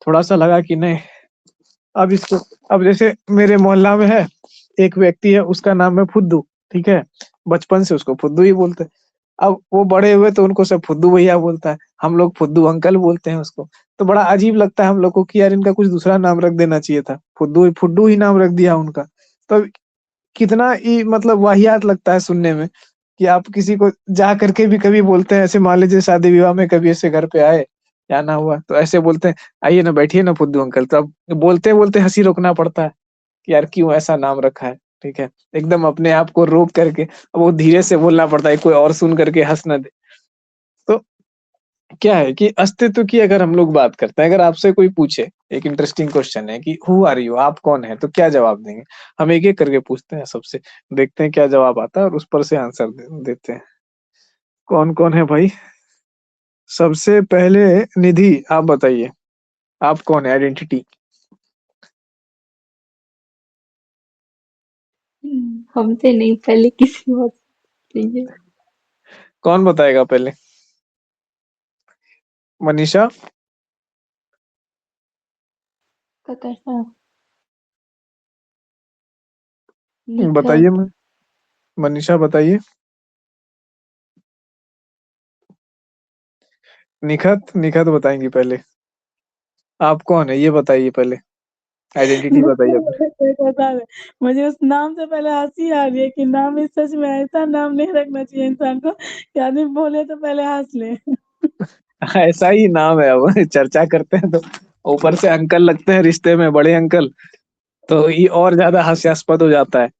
थोड़ा सा लगा कि नहीं, अब इसको, अब जैसे मेरे मोहल्ला में है एक व्यक्ति है, उसका नाम है फुद्दू, ठीक है? बचपन से उसको फुद्दू ही बोलते हैं। अब वो बड़े हुए तो उनको सब फुद्दू भैया बोलता है, हम लोग फुद्दू अंकल बोलते हैं उसको। तो बड़ा अजीब लगता है हम लोग को कि यार इनका कुछ दूसरा नाम रख देना चाहिए था, फुद्दू फुड्डू ही नाम रख दिया उनका। तो कितना ही मतलब वाहियात लगता है सुनने में कि आप किसी को जा करके भी कभी बोलते हैं, ऐसे मान लीजिए शादी विवाह में कभी ऐसे घर पे आए, या ना हुआ तो ऐसे बोलते हैं, आइए ना बैठिए ना फुद्दू अंकल। तो अब बोलते बोलते हंसी रोकना पड़ता है कि यार क्यों ऐसा नाम रखा है, ठीक है? एकदम अपने आप को रोक करके अब वो धीरे से बोलना पड़ता है, कोई और सुन करके हंस ना दे। तो क्या है कि अस्तित्व की अगर हम लोग बात करते हैं, अगर आपसे कोई पूछे, एक इंटरेस्टिंग क्वेश्चन है कि हु आर यू, आप कौन है, तो क्या जवाब देंगे? हम एक एक करके पूछते हैं सबसे, देखते हैं क्या जवाब आता है और उस पर से आंसर देते हैं। कौन कौन है भाई? सबसे पहले निधि, आप बताइए, आप कौन है, आइडेंटिटी? हमसे नहीं, पहले किसी और से चाहिए। कौन बताएगा पहले? मनीषा? ककरसा। निखत। बताइए। मनीषा बताइए। निखत, निखत बताएंगी पहले। आप कौन है ये बताइए पहले, आइडेंटिटी बताइए अपनी। पता है, मुझे उस नाम से पहले हंसी आ रही है कि नाम इस सच में ऐसा नाम नहीं रखना चाहिए इंसान को कि आदमी बोले तो पहले हंस ले। ऐसा ही नाम है, अब चर्चा करते हैं तो ऊपर से अंकल लगते हैं रिश्ते में, बड़े अंकल, तो ये और ज्यादा हास्यास्पद हो जाता है।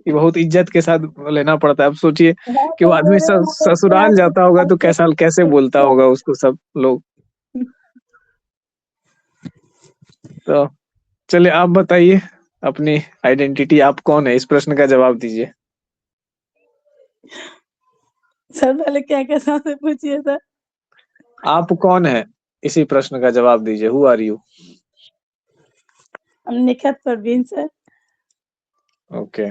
ये बहुत इज्जत के साथ लेना पड़ता है। अब सोचिए हाँ, कि वो तो आदमी मेरे मुंह पे ससुराल जाता होगा तो कैसे बोलता होगा उसको सब लोग। तो चलिए आप बताइए अपनी आइडेंटिटी, आप कौन है, इस प्रश्न का जवाब दीजिए। सर पहले क्या क्या से पूछिए सर। आप कौन है, इसी प्रश्न का जवाब दीजिए, हु आर यू? हम निखत परवीन सर। ओके,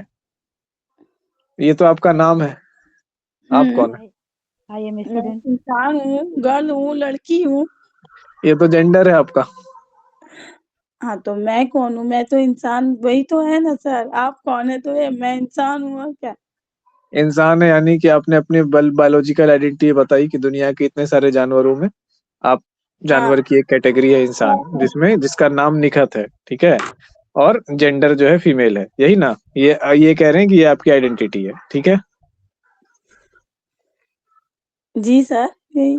ये तो आपका नाम है, आप कौन है? आई एम मैं स्टूडेंट। इंसान हूँ, गर्ल हूँ, लड़की हूँ। ये तो जेंडर है आपका। हाँ तो मैं कौन हूँ? मैं तो इंसान वही तो है ना सर। आप कौन है तो ये मैं इंसान हूँ और क्या। इंसान है, यानी कि आपने अपनी बायोलॉजिकल आइडेंटिटी बताई कि दुनिया के इतने सारे जानवरों में आप हाँ जानवर की एक कैटेगरी है इंसान, जिसमें जिसका नाम निखत है, ठीक है? और जेंडर जो है फीमेल है, यही ना? ये कह रहे हैं कि ये आपकी आइडेंटिटी है, ठीक है? जी सर, यही।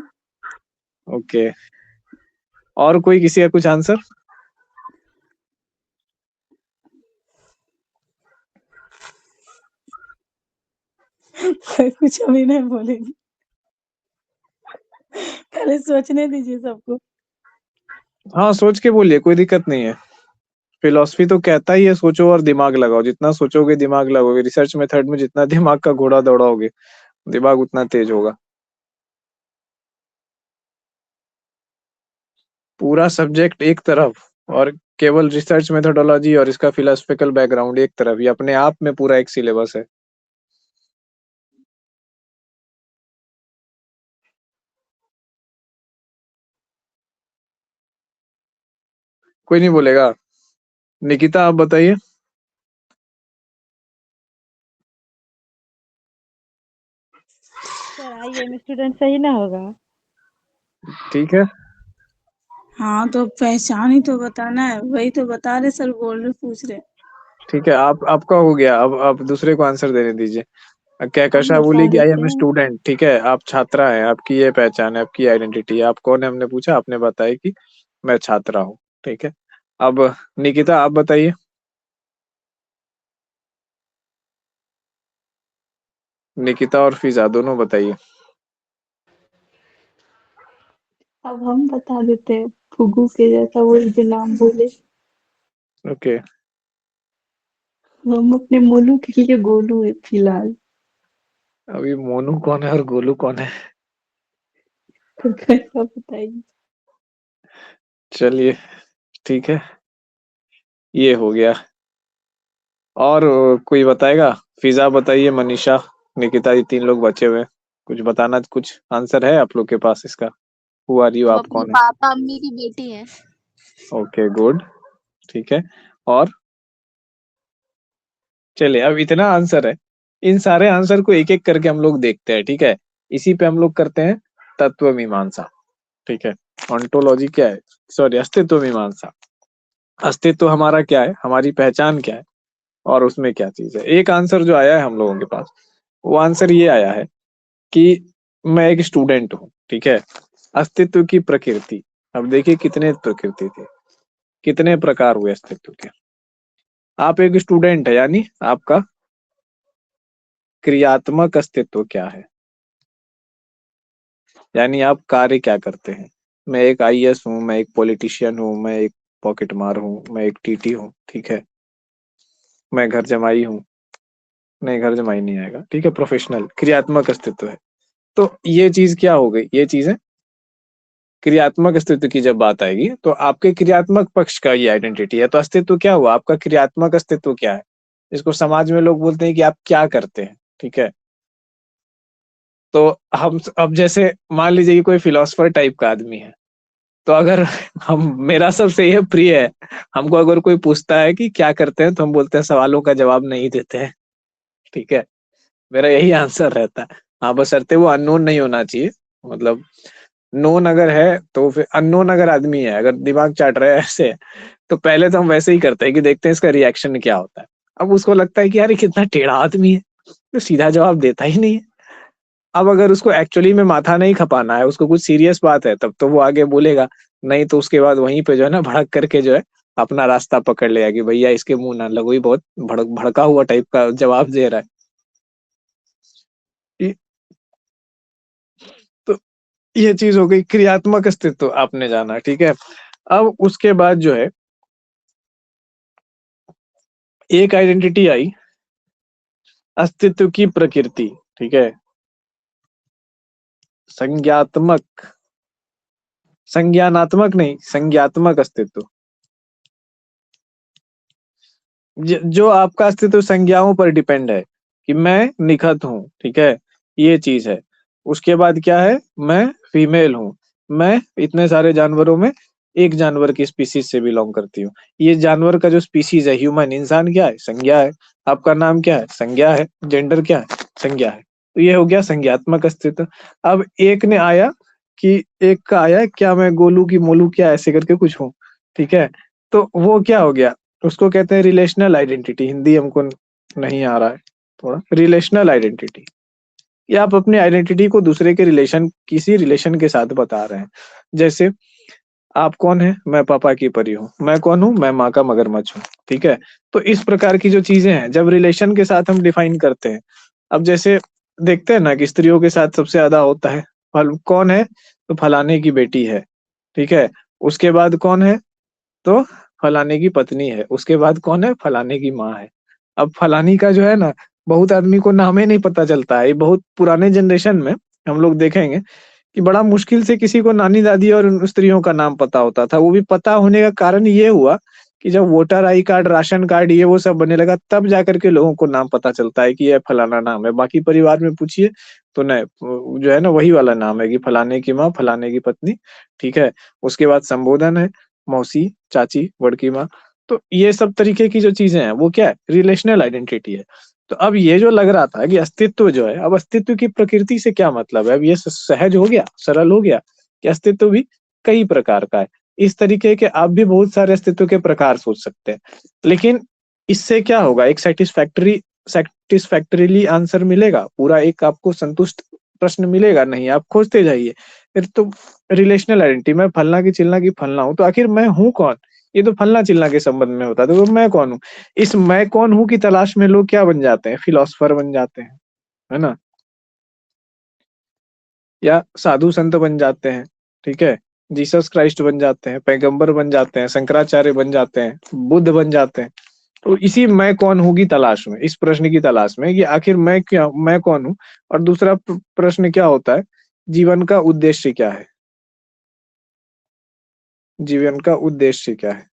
ओके, और कोई किसी का कुछ आंसर? कुछ अभी नहीं बोलेगी, पहले सोचने दीजिए सबको। हाँ सोच के बोलिए, कोई दिक्कत नहीं है। फिलोसफी तो कहता ही है सोचो और दिमाग लगाओ, जितना सोचोगे दिमाग लगाओगे, रिसर्च मेथड में जितना दिमाग का घोड़ा दौड़ाओगे दिमाग उतना तेज होगा। पूरा सब्जेक्ट एक तरफ और केवल रिसर्च मेथोडोलॉजी और इसका फिलोसफिकल बैकग्राउंड एक तरफ, ये अपने आप में पूरा एक सिलेबस है। कोई नहीं बोलेगा। निकिता आप बताइए। सर आई एम स्टूडेंट सही ना होगा? ठीक है, हाँ तो पहचान ही तो बताना है, वही तो बता रहे सर, बोल रहे पूछ रहे। ठीक है, आप आपका हो गया, अब आप दूसरे को आंसर देने दीजिए। हम कहकशा बता बोलेगी आई देते एम हैं। स्टूडेंट, ठीक है? आप छात्रा हैं, आपकी ये पहचान है, आपकी आइडेंटिटी है। आप कौन है हमने पूछा, आपने बताया कि मैं छात्रा हूँ, ठीक है? अब निकिता आप बताइए। निकिता और फिजा दोनों बताइए। अब हम बता देते हैं, फुगू के जैसा वो जो नाम बोले। ओके, हम अपने मोनू के लिए गोलू है फिलहाल। अभी मोनू कौन है और गोलू कौन है? तो कैसा बताइए। चलिए ठीक है, ये हो गया। और कोई बताएगा? फिजा बताइए, मनीषा, निकिता, ये तीन लोग बचे हुए हैं। कुछ बताना, कुछ आंसर है आप लोग के पास इसका? हु आर यू, हम आप अपने कौन है? पापा मम्मी की बेटी है। ओके गुड, ठीक है। और चलिए अब इतना आंसर है, इन सारे आंसर को एक एक करके हम लोग देखते हैं, ठीक है। इसी पे हम लोग करते हैं तत्व मीमांसा, ठीक है। ऑन्टोलॉजी क्या है, सॉरी अस्तित्व मीमांसा। अस्तित्व हमारा क्या है, हमारी पहचान क्या है, और उसमें क्या चीज है। एक आंसर जो आया है हम लोगों के पास, वो आंसर ये आया है कि मैं एक स्टूडेंट हूँ, ठीक है। अस्तित्व की प्रकृति, अब देखिए कितने प्रकृति थे, कितने प्रकार हुए अस्तित्व के। आप एक स्टूडेंट है, यानी आपका क्रियात्मक अस्तित्व क्या है, यानी आप कार्य क्या करते हैं। मैं एक आईएएस हूँ, मैं एक पॉलिटिशियन हूँ, मैं एक पॉकेट मार हूँ, मैं एक टीटी हूँ, ठीक है। मैं घर जमाई हूँ, नहीं घर जमाई नहीं आएगा, ठीक है। प्रोफेशनल क्रियात्मक अस्तित्व है। तो ये चीज क्या हो गई, ये चीज है क्रियात्मक अस्तित्व की। जब बात आएगी तो आपके क्रियात्मक पक्ष का ये आइडेंटिटी है। तो अस्तित्व क्या हुआ, आपका क्रियात्मक अस्तित्व क्या है, इसको समाज में लोग बोलते हैं कि आप क्या करते हैं, ठीक है। तो हम अब जैसे मान लीजिए कि कोई फिलोसफर टाइप का आदमी है, तो अगर हम, मेरा सबसे ये प्रिय है, हमको अगर कोई पूछता है कि क्या करते हैं, तो हम बोलते हैं सवालों का जवाब नहीं देते हैं, ठीक है। मेरा यही आंसर रहता है। हाँ बशर्ते वो अननोन नहीं होना चाहिए, मतलब नोन अगर है तो फिर, अननोन अगर आदमी है, अगर दिमाग चाट रहा है ऐसे, तो पहले तो हम वैसे ही करते हैं कि देखते हैं इसका रिएक्शन क्या होता है। अब उसको लगता है कि यार ये कितना टेढ़ा आदमी है, तो सीधा जवाब देता ही नहीं है। अब अगर उसको एक्चुअली में माथा नहीं खपाना है, उसको कुछ सीरियस बात है, तब तो वो आगे बोलेगा, नहीं तो उसके बाद वहीं पे जो है ना भड़क करके जो है अपना रास्ता पकड़ लेगा कि भैया इसके मुंह ना लगो, ही बहुत भड़का हुआ टाइप का जवाब दे रहा है। ये- तो ये चीज हो गई क्रियात्मक अस्तित्व, आपने जाना, ठीक है। अब उसके बाद जो है एक आइडेंटिटी आई, अस्तित्व की प्रकृति, ठीक है। संज्ञात्मक, संज्ञानात्मक नहीं, संज्ञात्मक अस्तित्व। जो आपका अस्तित्व संज्ञाओं पर डिपेंड है कि मैं निखत हूँ, ठीक है, ये चीज है। उसके बाद क्या है, मैं फीमेल हूँ, मैं इतने सारे जानवरों में एक जानवर की स्पीसीज से बिलोंग करती हूँ। ये जानवर का जो स्पीसीज है, ह्यूमन इंसान क्या है, संज्ञा है। आपका नाम क्या है, संज्ञा है। जेंडर क्या है, संज्ञा है। तो ये हो गया संज्ञात्मक अस्तित्व। अब एक ने आया कि, एक का आया क्या मैं गोलू की मोलू क्या ऐसे करके कुछ हूँ, ठीक है। तो वो क्या हो गया, उसको कहते हैं रिलेशनल आइडेंटिटी। हिंदी हमको नहीं आ रहा है थोड़ा, रिलेशनल आइडेंटिटी। या आप अपनी आइडेंटिटी को दूसरे के रिलेशन, किसी रिलेशन के साथ बता रहे हैं। जैसे आप कौन है, मैं पापा की परी हूँ। मैं कौन हूँ, मैं माँ का मगरमच्छ हूँ, ठीक है। तो इस प्रकार की जो चीजें हैं, जब रिलेशन के साथ हम डिफाइन करते हैं, अब जैसे देखते हैं ना कि स्त्रियों के साथ सबसे ज्यादा होता है, कौन है, तो फलाने की बेटी है, ठीक है। उसके बाद कौन है, तो फलाने की पत्नी है। उसके बाद कौन है, फलाने की माँ है। अब फलानी का जो है ना, बहुत आदमी को नाम ही नहीं पता चलता है। ये बहुत पुराने जनरेशन में हम लोग देखेंगे कि बड़ा मुश्किल से किसी को नानी दादी और उन स्त्रियों का नाम पता होता था। वो भी पता होने का कारण ये हुआ कि जब voter I card, ration card, ये वो सब बनने लगा, तब जाकर के लोगों को नाम पता चलता है कि ये फलाना नाम है। बाकी परिवार में पूछिए तो नहीं, जो है ना वही वाला नाम है कि फलाने की माँ, फलाने की पत्नी, ठीक है। उसके बाद संबोधन है, मौसी, चाची, बड़की माँ। तो ये सब तरीके की जो चीजें हैं वो क्या है, रिलेशनल आइडेंटिटी है। तो अब ये जो लग रहा था कि अस्तित्व जो है, अब अस्तित्व की प्रकृति से क्या मतलब है, अब ये सहज हो गया, सरल हो गया कि अस्तित्व भी कई प्रकार का है। इस तरीके के आप भी बहुत सारे अस्तित्व के प्रकार सोच सकते हैं। लेकिन इससे क्या होगा, एक सेटिस्फैक्टरीली आंसर मिलेगा, पूरा एक आपको संतुष्ट प्रश्न मिलेगा नहीं, आप खोजते जाइए। फिर तो रिलेशनल आइडेंटिटी, मैं फलना की चिलना की फलना हूं, तो आखिर मैं हूं कौन, ये तो फलना चिलना के संबंध में होता है। तो मैं कौन हूँ, इस मैं कौन हूँ की तलाश में लोग क्या बन जाते हैं, फिलोसफर बन जाते हैं, है ना, या साधु संत बन जाते हैं, ठीक है। जीसस क्राइस्ट बन जाते हैं, पैगंबर बन जाते हैं, शंकराचार्य बन जाते हैं, बुद्ध बन जाते हैं। तो इसी मैं कौन हूँ की तलाश में, इस प्रश्न की तलाश में कि आखिर मैं क्या, मैं कौन हूँ। और दूसरा प्रश्न क्या होता है, जीवन का उद्देश्य क्या है, जीवन का उद्देश्य क्या है।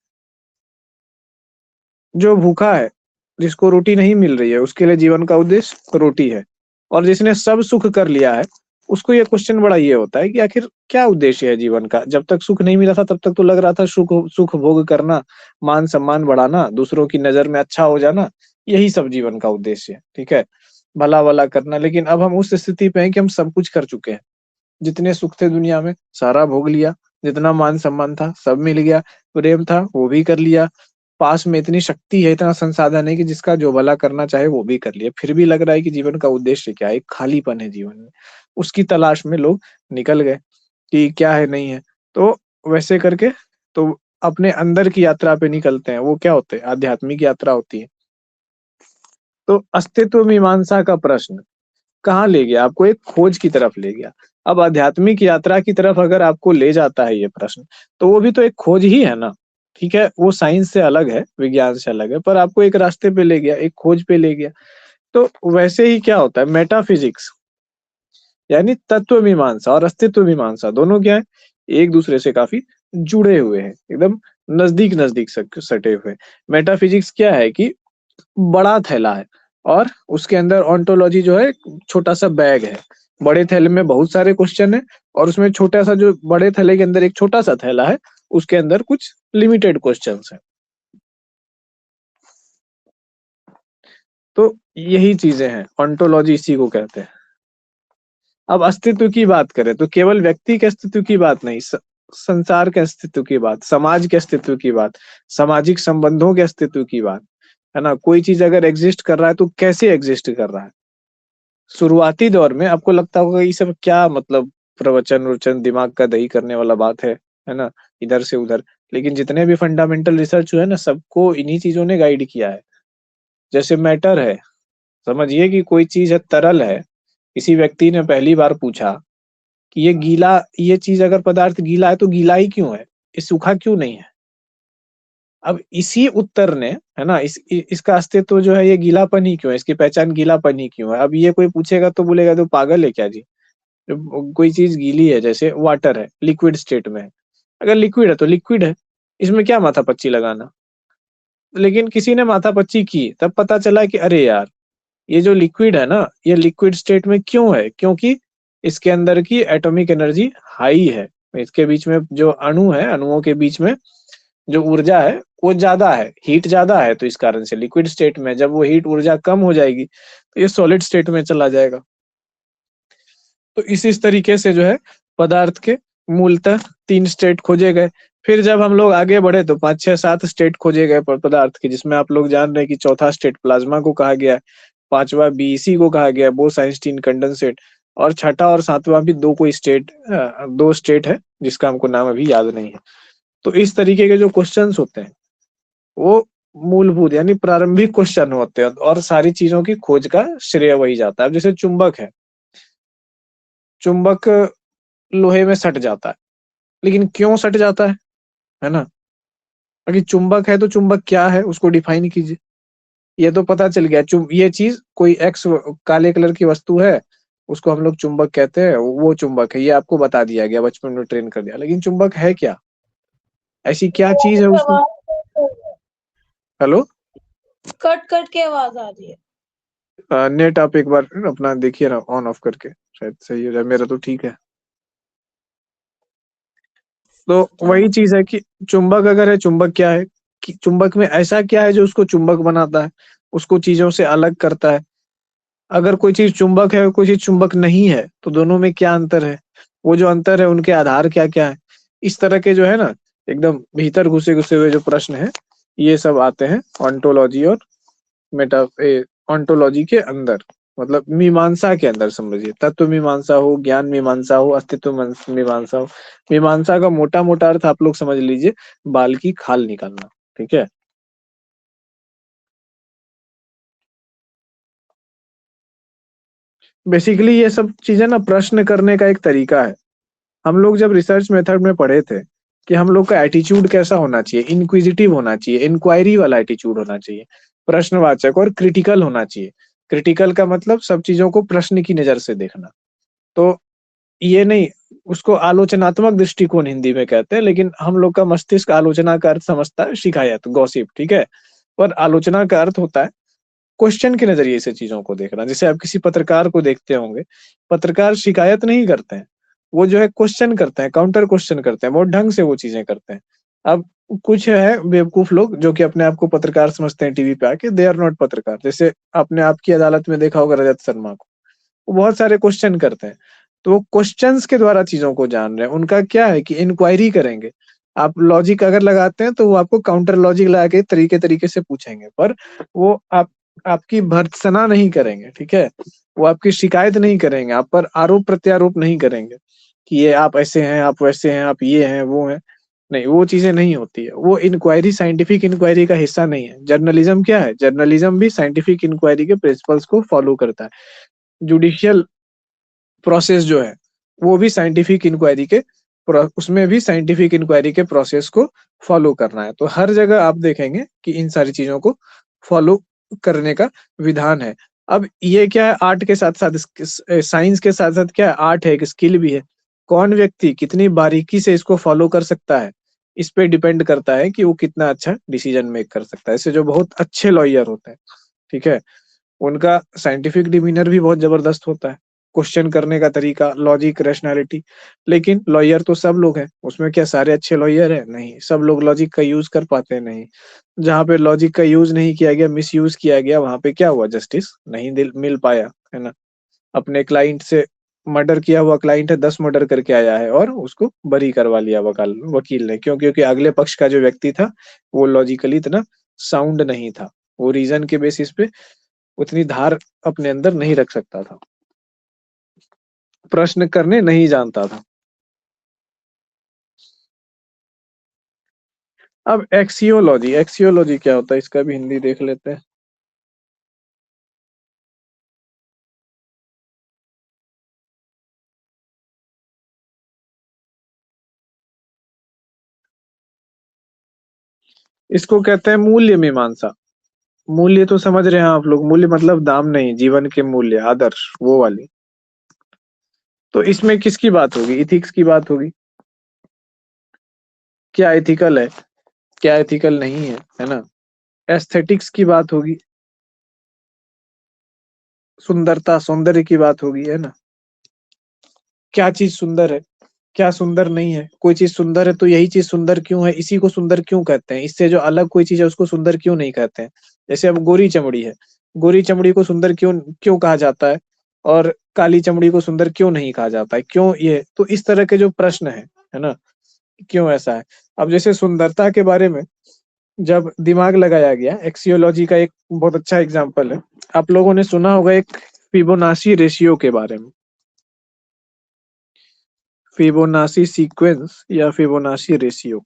जो भूखा है, जिसको रोटी नहीं मिल रही है, उसके लिए जीवन का उद्देश्य रोटी है। और जिसने सब सुख कर लिया है, उसको ये क्वेश्चन बड़ा ये होता है कि आखिर क्या उद्देश्य है जीवन का। जब तक सुख नहीं मिला था तब तक तो लग रहा था सुख सुख भोग करना, मान सम्मान बढ़ाना, दूसरों की नजर में अच्छा हो जाना, यही सब जीवन का उद्देश्य है, ठीक है, भला भला करना। लेकिन अब हम उस स्थिति पे हैं कि हम सब कुछ कर चुके हैं, जितने सुख थे दुनिया में सारा भोग लिया, जितना मान सम्मान था सब मिल गया, प्रेम था वो भी कर लिया, पास में इतनी शक्ति है, इतना संसाधन है कि जिसका जो भला करना चाहे वो भी कर लिया, फिर भी लग रहा है कि जीवन का उद्देश्य क्या है, एक खालीपन है जीवन में। उसकी तलाश में लोग निकल गए कि क्या है नहीं है। तो वैसे करके तो अपने अंदर की यात्रा पे निकलते हैं, वो क्या होते हैं, आध्यात्मिक यात्रा होती है। तो अस्तित्व मीमांसा का प्रश्न कहाँ ले गया आपको, एक खोज की तरफ ले गया। अब आध्यात्मिक यात्रा की तरफ अगर आपको ले जाता है ये प्रश्न, तो वो भी तो एक खोज ही है ना, ठीक है, वो साइंस से अलग है, विज्ञान से अलग है, पर आपको एक रास्ते पे ले गया, एक खोज पे ले गया। तो वैसे ही क्या होता है, मेटाफिजिक्स यानी तत्व मीमांसा और अस्तित्व मीमांसा दोनों क्या है, एक दूसरे से काफी जुड़े हुए हैं, एकदम नजदीक नजदीक सटे हुए। मेटाफिजिक्स क्या है कि बड़ा थैला है और उसके अंदर ओंटोलॉजी जो है छोटा सा बैग है, बड़े थैले में बहुत सारे क्वेश्चन है और उसमें छोटा सा जो बड़े थैले के अंदर एक छोटा सा थैला है, उसके अंदर कुछ लिमिटेड क्वेश्चंस है। तो यही चीजें हैं, ओंटोलॉजी इसी को कहते हैं। अब अस्तित्व की बात करें तो केवल व्यक्ति के अस्तित्व की बात नहीं, संसार के अस्तित्व की बात, समाज के अस्तित्व की बात, सामाजिक संबंधों के अस्तित्व की बात है ना। कोई चीज अगर एग्जिस्ट कर रहा है तो कैसे एग्जिस्ट कर रहा है। शुरुआती दौर में आपको लगता होगा ये सब क्या मतलब प्रवचन वचन दिमाग का दही करने वाला बात है ना, इधर से उधर। लेकिन जितने भी फंडामेंटल रिसर्च हुए ना, सबको इन्हीं चीजों ने गाइड किया है। जैसे मैटर है, समझिए कि कोई चीज है तरल है, किसी व्यक्ति ने पहली बार पूछा कि ये गीला, ये चीज अगर पदार्थ गीला है तो गीला ही क्यों है, ये सूखा क्यों नहीं है। अब इसी उत्तर ने, है ना, इसका अस्तित्व जो है ये गीलापन ही क्यों है, इसकी पहचान गीलापन ही क्यों है। अब ये कोई पूछेगा तो बोलेगा तो पागल है क्या जी, जब कोई चीज गीली है, जैसे वाटर है लिक्विड स्टेट में है, अगर लिक्विड है तो लिक्विड है, इसमें क्या माथापच्ची लगाना। लेकिन किसी ने माथापच्ची की, तब पता चला कि अरे यार, ये जो लिक्विड है ना, ये लिक्विड स्टेट में क्यों है, क्योंकि इसके अंदर की एटॉमिक एनर्जी हाई है, इसके बीच में जो अणु है, अणुओं के बीच में जो ऊर्जा है वो ज्यादा है, हीट ज्यादा है, तो इस कारण से लिक्विड स्टेट में। जब वो हीट ऊर्जा कम हो जाएगी तो ये सॉलिड स्टेट में चला जाएगा। तो इस तरीके से जो है पदार्थ के मूलतः 3 स्टेट खोजे गए। फिर जब हम लोग आगे बढ़े तो 5 6 7 स्टेट खोजे गए पदार्थ के, जिसमें आप लोग जान रहे हैं कि चौथा स्टेट प्लाज्मा को कहा गया है, पांचवा बीईसी को कहा गया है, बोस आइंस्टीन कंडेंसेट, और छठा और सातवां भी दो स्टेट है जिसका हमको नाम अभी याद नहीं है। तो इस तरीके के जो क्वेश्चंस होते हैं वो मूलभूत यानी प्रारंभिक क्वेश्चन होते हैं और सारी चीजों की खोज का श्रेय वही जाता है। जैसे चुंबक है, चुंबक लोहे में सट जाता है, लेकिन क्यों सट जाता है ना। अगर चुंबक है तो चुंबक क्या है उसको डिफाइन कीजिए। ये तो पता चल गया, ये चीज कोई एक्स काले कलर की वस्तु है, उसको हम लोग चुंबक कहते हैं, वो चुंबक है, ये आपको बता दिया गया, बचपन में ट्रेन कर दिया। लेकिन चुंबक है क्या, ऐसी क्या चीज है उसमें। हेलो, कट कट के आवाज आ रही है। नेट आप एक बार अपना देखिए ना, ऑन ऑफ करके, शायद सही हो जाए। मेरा तो ठीक है। तो वही चीज है कि चुंबक अगर है, चुंबक क्या है कि चुंबक में ऐसा क्या है जो उसको चुंबक बनाता है, उसको चीजों से अलग करता है। अगर कोई चीज चुंबक है और कोई चीज चुंबक नहीं है तो दोनों में क्या अंतर है, वो जो अंतर है उनके आधार क्या क्या है। इस तरह के जो है ना एकदम भीतर घुसे घुसे हुए जो प्रश्न है, ये सब आते हैं ऑन्टोलॉजी और मेटा ऑन्टोलॉजी के अंदर, मतलब मीमांसा के अंदर। समझिए, तत्व मीमांसा हो, ज्ञान मीमांसा हो, अस्तित्व मीमांसा हो। मीमांसा का मोटा मोटा अर्थ आप लोग समझ लीजिए, बाल की खाल निकालना, ठीक है। बेसिकली ये सब चीजें ना प्रश्न करने का एक तरीका है। हम लोग जब रिसर्च मेथड में पढ़े थे कि हम लोग का एटीट्यूड कैसा होना चाहिए, इंक्विजिटिव होना चाहिए, इंक्वायरी वाला एटीट्यूड होना चाहिए, प्रश्नवाचक और क्रिटिकल होना चाहिए। क्रिटिकल का मतलब सब चीजों को प्रश्न की नजर से देखना। तो ये नहीं, उसको आलोचनात्मक दृष्टिकोण हिंदी में कहते हैं, लेकिन हम लोग का मस्तिष्क आलोचना का अर्थ समझता है शिकायत, गॉसिप, ठीक है। पर आलोचना का अर्थ होता है क्वेश्चन के नजरिए से चीजों को देखना। जैसे आप किसी पत्रकार को देखते होंगे, पत्रकार शिकायत नहीं करते हैं, वो जो है क्वेश्चन करते हैं, काउंटर क्वेश्चन करते हैं, बहुत ढंग से वो चीजें करते हैं। अब कुछ है बेवकूफ लोग जो कि अपने आप को पत्रकार समझते हैं टीवी पे आके, दे आर नॉट पत्रकार। जैसे आपने आपकी अदालत में देखा होगा रजत शर्मा को, वो बहुत सारे क्वेश्चन करते हैं, तो वो क्वेश्चंस के द्वारा चीजों को जान रहे हैं। उनका क्या है कि इंक्वायरी करेंगे। आप लॉजिक अगर लगाते हैं तो वो आपको काउंटर लॉजिक लगा के तरीके तरीके से पूछेंगे, पर वो आपकी भर्त्सना नहीं करेंगे, ठीक है। वो आपकी शिकायत नहीं करेंगे, आप पर आरोप प्रत्यारोप नहीं करेंगे कि ये आप ऐसे हैं, आप वैसे हैं, आप ये हैं, वो हैं। नहीं, वो चीजें नहीं होती है। वो इंक्वायरी साइंटिफिक इंक्वायरी का हिस्सा नहीं है। जर्नलिज्म क्या है? जर्नलिज्म भी साइंटिफिक इंक्वायरी के प्रिंसिपल्स को फॉलो करता है। जुडिशियल प्रोसेस जो है वो भी साइंटिफिक इंक्वायरी के उसमें भी साइंटिफिक इंक्वायरी के प्रोसेस को फॉलो करना है। तो हर जगह आप देखेंगे कि इन सारी चीजों को फॉलो करने का विधान है। अब ये क्या है, आर्ट के साथ साथ साइंस के साथ साथ क्या है, आर्ट है, एक स्किल भी है। कौन व्यक्ति कितनी बारीकी से इसको फॉलो कर सकता है, इस पे डिपेंड करता है कि वो कितना अच्छा डिसीजन मेक कर सकता है। इससे जो बहुत अच्छे लॉयर होते हैं, ठीक है, उनका साइंटिफिक डिमीनर भी बहुत जबरदस्त होता है, क्वेश्चन करने का तरीका, लॉजिक, रैशनैलिटी। लेकिन लॉयर तो सब लोग हैं, उसमें क्या सारे अच्छे लॉयर हैं? नहीं। सब लोग लॉजिक का यूज कर पाते हैं? नहीं। जहाँ पे लॉजिक का यूज नहीं किया गया, मिस यूज किया गया, वहां पे क्या हुआ? जस्टिस नहीं मिल पाया, है ना। अपने क्लाइंट से, मर्डर किया हुआ क्लाइंट है, 10 मर्डर करके आया है और उसको बरी करवा लिया वकील ने। क्यों? क्योंकि अगले पक्ष का जो व्यक्ति था वो लॉजिकली इतना साउंड नहीं था, वो रीजन के बेसिस पे उतनी धार अपने अंदर नहीं रख सकता था, प्रश्न करने नहीं जानता था। अब एक्सियोलॉजी, एक्सियोलॉजी क्या होता है, इसका भी हिंदी देख लेते हैं। इसको कहते हैं मूल्य मीमांसा। मूल्य तो समझ रहे हैं आप लोग, मूल्य मतलब दाम नहीं, जीवन के मूल्य, आदर्श, वो वाली। तो इसमें किसकी बात होगी? इथिक्स की बात होगी। क्या एथिकल है, क्या एथिकल नहीं है ना। एस्थेटिक्स की बात होगी, सुंदरता, सौंदर्य की बात होगी, है ना। क्या चीज सुंदर है, क्या सुंदर नहीं है। कोई चीज सुंदर है तो यही चीज सुंदर क्यों है, इसी को सुंदर क्यों कहते हैं, इससे जो अलग कोई चीज है उसको सुंदर क्यों नहीं कहते हैं। जैसे अब गोरी चमड़ी है, गोरी चमड़ी को सुंदर क्यों क्यों कहा जाता है, और काली चमड़ी को सुंदर क्यों नहीं कहा जाता है, क्यों? ये तो इस तरह के जो प्रश्न है ना, क्यों ऐसा है। अब जैसे सुंदरता के बारे में जब दिमाग लगाया गया, एक्सियोलॉजी का एक बहुत अच्छा एग्जाम्पल है। आप लोगों ने सुना होगा एक फिबोनाची रेशियो के बारे में, फिबोनाची सीक्वेंस या फिबोनाची रेशियो।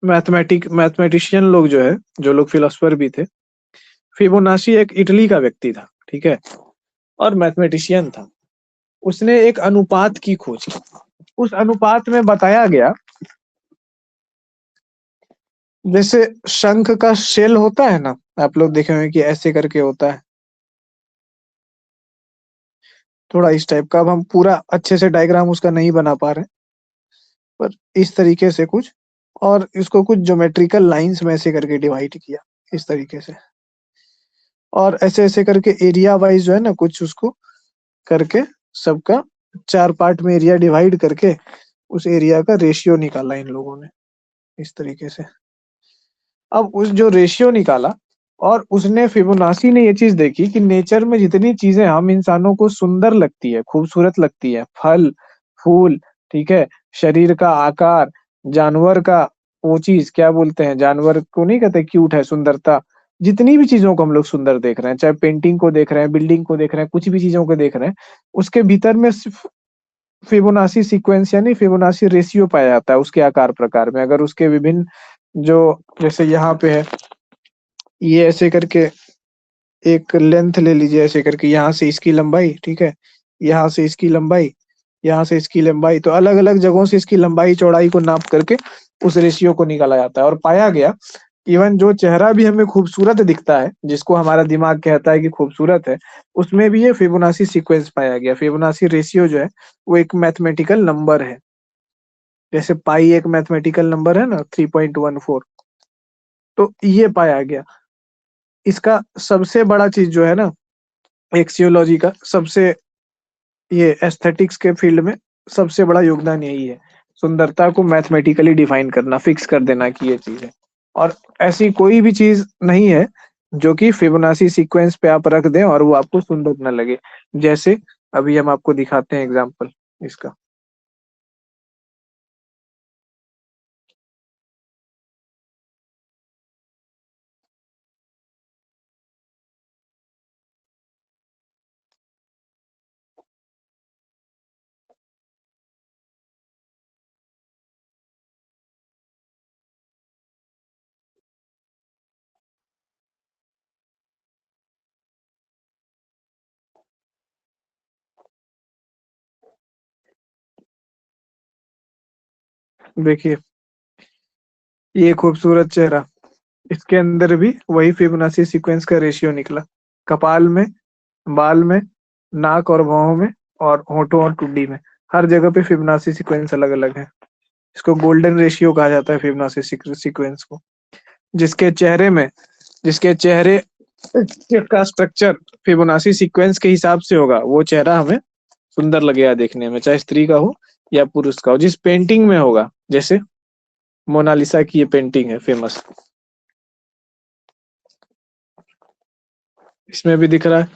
मैथमेटिशियन लोग जो है, जो लोग फिलोसफर भी थे, फिबोनाची एक इटली का व्यक्ति था, ठीक है, और मैथमेटिशियन था। उसने एक अनुपात की खोज की। उस अनुपात में बताया गया, जैसे शंख का शेल होता है ना, आप लोग देखे होंगे कि ऐसे करके होता है, थोड़ा इस टाइप का। अब हम पूरा अच्छे से डायग्राम उसका नहीं बना पा रहे, पर इस तरीके से कुछ, और इसको कुछ ज्योमेट्रिकल लाइंस में ऐसे करके डिवाइड किया, इस तरीके से, और ऐसे ऐसे करके एरिया वाइज जो है ना कुछ उसको करके, सबका 4 पार्ट में एरिया डिवाइड करके उस एरिया का रेशियो निकाला इन लोगों ने, इस तरीके से। अब उस जो रेशियो निकाला, और उसने, फिबोनाची ने ये चीज देखी कि नेचर में जितनी चीजें हम इंसानों को सुंदर लगती है, खूबसूरत लगती है, फल, फूल, ठीक है, शरीर का आकार, जानवर का, वो चीज क्या बोलते हैं, जानवर को नहीं कहते क्यूट है, सुंदरता, जितनी भी चीजों को हम लोग सुंदर देख रहे हैं, चाहे पेंटिंग को देख रहे हैं, बिल्डिंग को देख रहे हैं, कुछ भी चीजों को देख रहे हैं, उसके भीतर में सिर्फ फिबोनाची सीक्वेंस यानी फिबोनाची रेशियो पाया जाता है उसके आकार प्रकार में। अगर उसके विभिन्न जो, जैसे यहाँ पे है, ये ऐसे करके एक लेंथ ले लीजिए, ऐसे करके यहाँ से इसकी लंबाई, ठीक है, यहाँ से इसकी लंबाई, यहाँ से इसकी लंबाई, तो अलग अलग जगहों से इसकी लंबाई चौड़ाई को नाप करके उस रेशियो को निकाला जाता है। और पाया गया, इवन जो चेहरा भी हमें खूबसूरत दिखता है, जिसको हमारा दिमाग कहता है कि खूबसूरत है, उसमें भी ये फिबोनाची सीक्वेंस पाया गया। फिबोनाची रेशियो जो है वो एक मैथमेटिकल नंबर है, जैसे पाई एक मैथमेटिकल नंबर है ना, 3.14, तो ये पाया गया। इसका सबसे बड़ा चीज जो है ना, एक्सियोलॉजी का सबसे, ये एस्थेटिक्स के फील्ड में सबसे बड़ा योगदान यही है सुंदरता को मैथमेटिकली डिफाइन करना, फिक्स कर देना कि ये चीज है। और ऐसी कोई भी चीज नहीं है जो कि फिबोनाची सीक्वेंस पे आप रख दें और वो आपको सुंदर न लगे। जैसे अभी हम आपको दिखाते हैं एग्जाम्पल इसका। देखिए ये खूबसूरत चेहरा, इसके अंदर भी वही फिबोनाची सीक्वेंस का रेशियो निकला। कपाल में, बाल में, नाक और भौहों में, और होठों और टुड्डी में, हर जगह पे फिबोनाची सीक्वेंस अलग अलग है। इसको गोल्डन रेशियो कहा जाता है फिबोनाची सीक्वेंस को। जिसके चेहरे में, जिसके चेहरे का स्ट्रक्चर फिबोनाची सीक्वेंस के हिसाब से होगा, वो चेहरा हमें सुंदर लगेगा देखने में, चाहे स्त्री का हो या पुरुष का हो। जिस पेंटिंग में होगा, जैसे मोनालिसा की ये पेंटिंग है फेमस, इसमें भी दिख रहा है।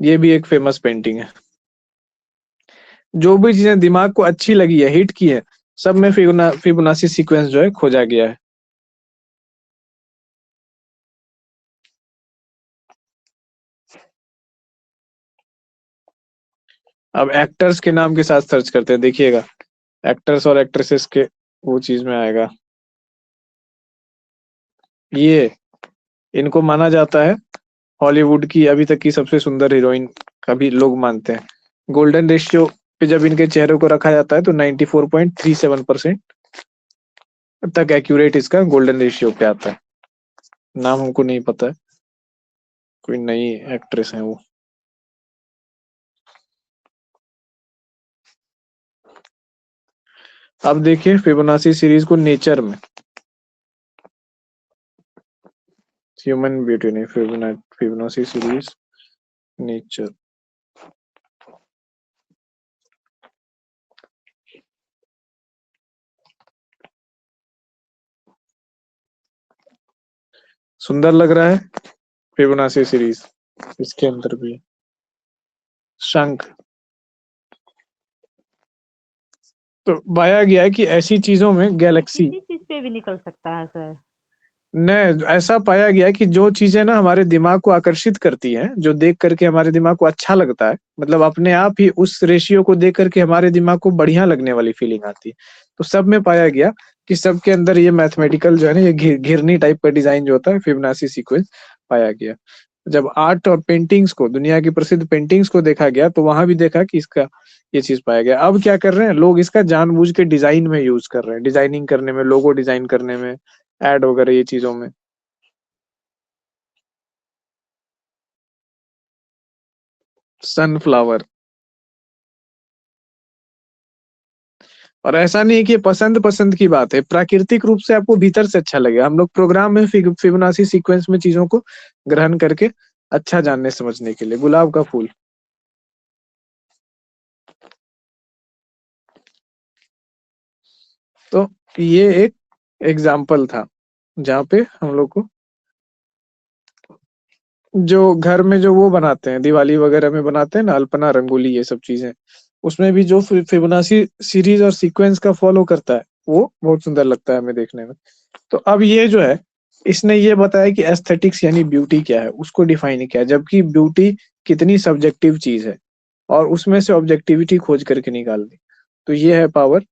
ये भी एक फेमस पेंटिंग है। जो भी चीजें दिमाग को अच्छी लगी है, हिट की है, सब में फिबोनाची सीक्वेंस जो है खोजा गया है। अब एक्टर्स के नाम के साथ सर्च करते हैं, देखिएगा एक्टर्स और एक्ट्रेसेस के वो चीज में आएगा। ये इनको माना जाता है हॉलीवुड की अभी तक की सबसे सुंदर हीरोइन का भी लोग मानते हैं। गोल्डन रेशियो पे जब इनके चेहरे को रखा जाता है तो 94.37% तक एक्यूरेट इसका गोल्डन रेशियो पे आता है। नाम हमको नहीं पता है, कोई नई एक्ट्रेस है वो। अब देखिए फिबोनाची सीरीज को नेचर में, ह्यूमन ब्यूटी नहीं, फिबोनाची सीरीज नेचर। सुंदर लग रहा है फिबोनाची सीरीज, इसके अंदर भी शंख। तो पाया गया है कि ऐसी चीजों में गैलेक्सी, किसी चीज पे भी निकल सकता है सर। ने ऐसा पाया गया है कि जो चीजें ना हमारे दिमाग को आकर्षित करती हैं, जो देख करके हमारे दिमाग को अच्छा लगता है, मतलब अपने आप ही उस रेशियो को देख करके हमारे दिमाग को बढ़िया लगने वाली फीलिंग आती है, तो सब में पाया गया कि सबके अंदर ये मैथमेटिकल जो है ना, ये घिरनी टाइप का डिजाइन जो होता है फिबोनाची सीक्वेंस पाया गया। जब आर्ट और पेंटिंग्स को, दुनिया की प्रसिद्ध पेंटिंग्स को देखा गया, तो वहां भी देखा कि इसका ये चीज पाया गया। अब क्या कर रहे हैं लोग, इसका जानबूझ के डिजाइन में यूज कर रहे हैं, डिजाइनिंग करने में, लोगो डिजाइन करने में, एड वगैरह ये चीजों में। सनफ्लावर। और ऐसा नहीं है कि ये पसंद पसंद की बात है, प्राकृतिक रूप से आपको भीतर से अच्छा लगेगा। हम लोग प्रोग्राम में फिबोनाची सीक्वेंस में चीजों को ग्रहण करके अच्छा जानने समझने के लिए। गुलाब का फूल, तो ये एक एग्जाम्पल था जहाँ पे हम लोग को जो घर में जो वो बनाते हैं, दिवाली वगैरह में बनाते हैं ना, अल्पना, रंगोली, ये सब चीजें, उसमें भी जो फिबोनाची सीरीज और सीक्वेंस का फॉलो करता है, वो बहुत सुंदर लगता है हमें देखने में। तो अब ये जो है, इसने ये बताया कि एस्थेटिक्स यानी ब्यूटी क्या है, उसको डिफाइन किया, जबकि ब्यूटी कितनी सब्जेक्टिव चीज है, और उसमें से ऑब्जेक्टिविटी खोज करके निकाल दी। तो ये है पावर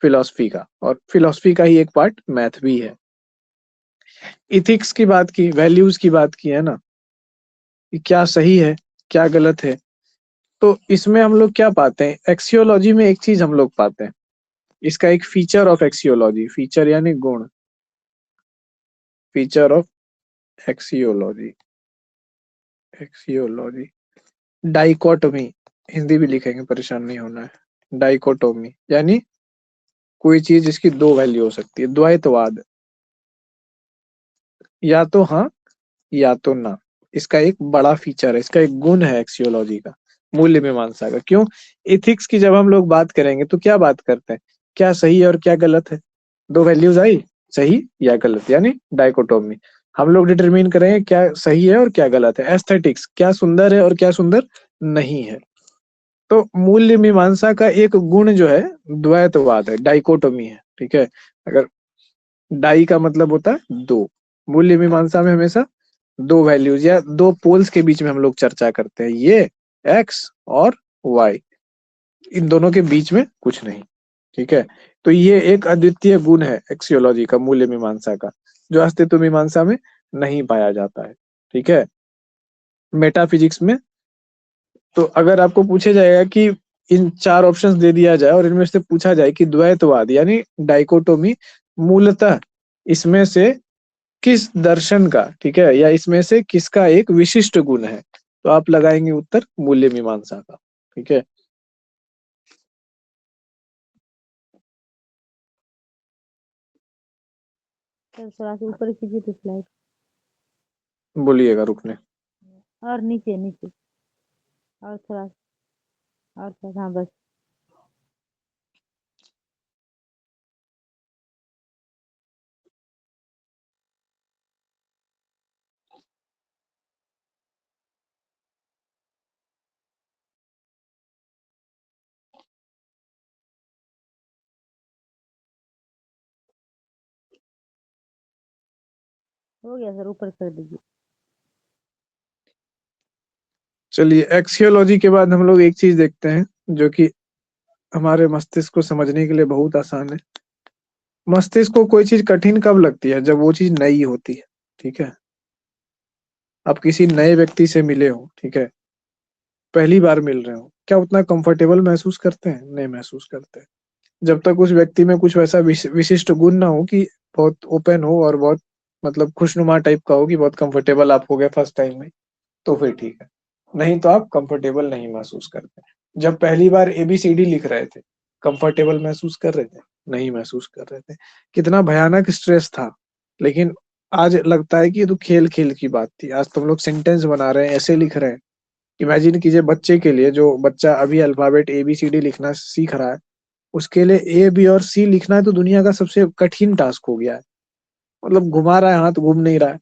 फिलॉसफी का, और फिलॉसफी का ही एक पार्ट मैथ भी है। इथिक्स की बात की, वैल्यूज की बात की है ना, कि क्या सही है क्या गलत है। तो इसमें हम लोग क्या पाते हैं, एक्सियोलॉजी में एक चीज हम लोग पाते हैं, इसका एक फीचर ऑफ एक्सियोलॉजी, फीचर यानी गुण, feature of axiology, axiology, dichotomy, Hindi भी लिखेंगे, परेशान नहीं होना है। डाइकोटोमी यानी कोई चीज जिसकी दो वैल्यू हो सकती है, द्वैतवाद, या तो हाँ या तो ना। इसका एक बड़ा फीचर है, इसका एक गुण है एक्सियोलॉजी का, मूल्य मीमांसा का। क्यों? एथिक्स की जब हम लोग बात करेंगे तो क्या बात करते हैं, क्या सही है और क्या गलत है, दो वैल्यूज आई, सही या गलत, यानी डाइकोटोमी। हम लोग डिटरमिन करेंगे क्या सही है और क्या गलत है। एस्थेटिक्स, क्या सुंदर है और क्या सुंदर नहीं है। तो मूल्य मीमांसा का एक गुण जो है द्वैतवाद है, डाइकोटोमी है, ठीक है। अगर डाई का मतलब होता है दो, मूल्य मीमांसा में हमेशा दो वैल्यूज या दो पोल्स के बीच में हम लोग चर्चा करते हैं, ये एक्स और वाई, इन दोनों के बीच में कुछ नहीं, ठीक है। तो ये एक अद्वितीय गुण है एक्सियोलॉजी का, मूल्य मीमांसा का, जो अस्तित्व मीमांसा में नहीं पाया जाता है, ठीक है। मेटाफिजिक्स में तो अगर आपको पूछा जाएगा कि इन चार ऑप्शंस दे दिया जाए और इनमें से पूछा जाए कि द्वैतवाद यानी डाइकोटोमी मूलतः इसमें से किस दर्शन का, ठीक है, या इसमें से किसका एक विशिष्ट गुण है, तो आप लगाएंगे उत्तर मूल्य मीमांसा का, ठीक है। सर थोड़ा सा ऊपर कीजिए तो स्लाइड, बोलिएगा, रुकने। और नीचे नीचे, और थोड़ा, और थोड़ा, हाँ बस। हो गया सर, ऊपर कर दीजिए। चलिए, एक्सियोलॉजी के बाद हम लोग एक चीज देखते हैं जो कि हमारे मस्तिष्क को समझने के लिए बहुत आसान है। मस्तिष्क को कोई चीज कठिन कब लगती है, जब वो चीज नई होती है, ठीक है। आप किसी नए व्यक्ति से मिले हो, ठीक है, पहली बार मिल रहे हो, क्या उतना कंफर्टेबल महसूस करते हैं? नहीं महसूस करते। जब तक उस व्यक्ति में कुछ वैसा विशिष्ट गुण ना हो कि बहुत ओपन हो और बहुत मतलब खुशनुमा टाइप का हो कि बहुत कंफर्टेबल आप हो गए फर्स्ट टाइम में, तो फिर ठीक है, नहीं तो आप कंफर्टेबल नहीं महसूस करते। जब पहली बार एबीसीडी लिख रहे थे, कंफर्टेबल महसूस कर रहे थे? नहीं महसूस कर रहे थे। कितना भयानक स्ट्रेस था, लेकिन आज लगता है कि ये तो खेल खेल की बात थी। आज तो हम लोग सेंटेंस बना रहे हैं, ऐसे लिख रहे हैं। इमेजिन कीजिए बच्चे के लिए, जो बच्चा अभी अल्फाबेट एबीसीडी लिखना सीख रहा है, उसके लिए ए बी और सी लिखना तो दुनिया का सबसे कठिन टास्क हो गया है। मतलब घुमा रहा है, हाथ घूम नहीं रहा है।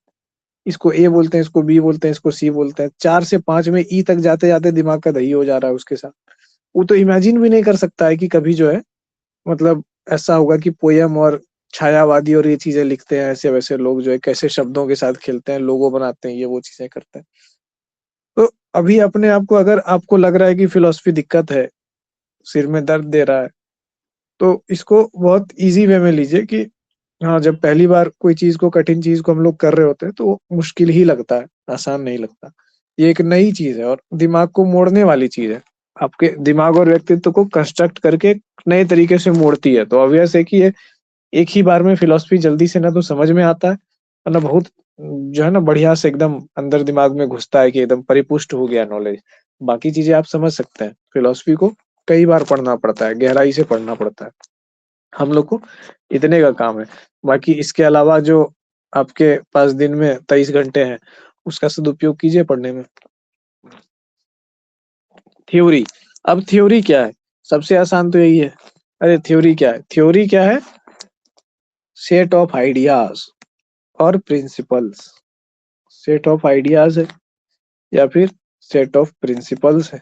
इसको ए बोलते हैं, इसको बी बोलते हैं, इसको सी बोलते हैं, 4 से 5 में ई तक जाते जाते दिमाग का दही हो जा रहा है उसके साथ। वो तो इमेजिन भी नहीं कर सकता है कि कभी जो है मतलब ऐसा होगा कि पोयम और छायावादी और ये चीजें लिखते हैं, ऐसे वैसे लोग जो है कैसे शब्दों के साथ खेलते हैं, लोगो बनाते हैं, ये वो चीजें करते हैं। तो अभी अपने आप को, अगर आपको लग रहा है कि फिलोसफी दिक्कत है, सिर में दर्द दे रहा है, तो इसको बहुत इजी वे में लीजिए कि हाँ, जब पहली बार कोई चीज को, कठिन चीज को हम लोग कर रहे होते हैं तो वो मुश्किल ही लगता है, आसान नहीं लगता। ये एक नई चीज है और दिमाग को मोड़ने वाली चीज है। आपके दिमाग और व्यक्तित्व को कंस्ट्रक्ट करके नए तरीके से मोड़ती है। तो ऑब्वियस है कि ये एक ही बार में फिलोसफी जल्दी से ना तो समझ में आता है और ना बहुत जो है ना बढ़िया से एकदम अंदर दिमाग में घुसता है कि एकदम परिपुष्ट हो गया नॉलेज। बाकी चीजें आप समझ सकते हैं, फिलोसफी को कई बार पढ़ना पड़ता है, गहराई से पढ़ना पड़ता है। हम लोग को इतने का काम है। बाकी इसके अलावा जो आपके पास दिन में 23 घंटे हैं, उसका सदुपयोग कीजिए पढ़ने में। थ्योरी, अब थ्योरी क्या है? सबसे आसान तो यही है। अरे थ्योरी क्या है? थ्योरी क्या है? सेट ऑफ आइडियाज और प्रिंसिपल्स। सेट ऑफ आइडियाज है या फिर सेट ऑफ प्रिंसिपल्स है,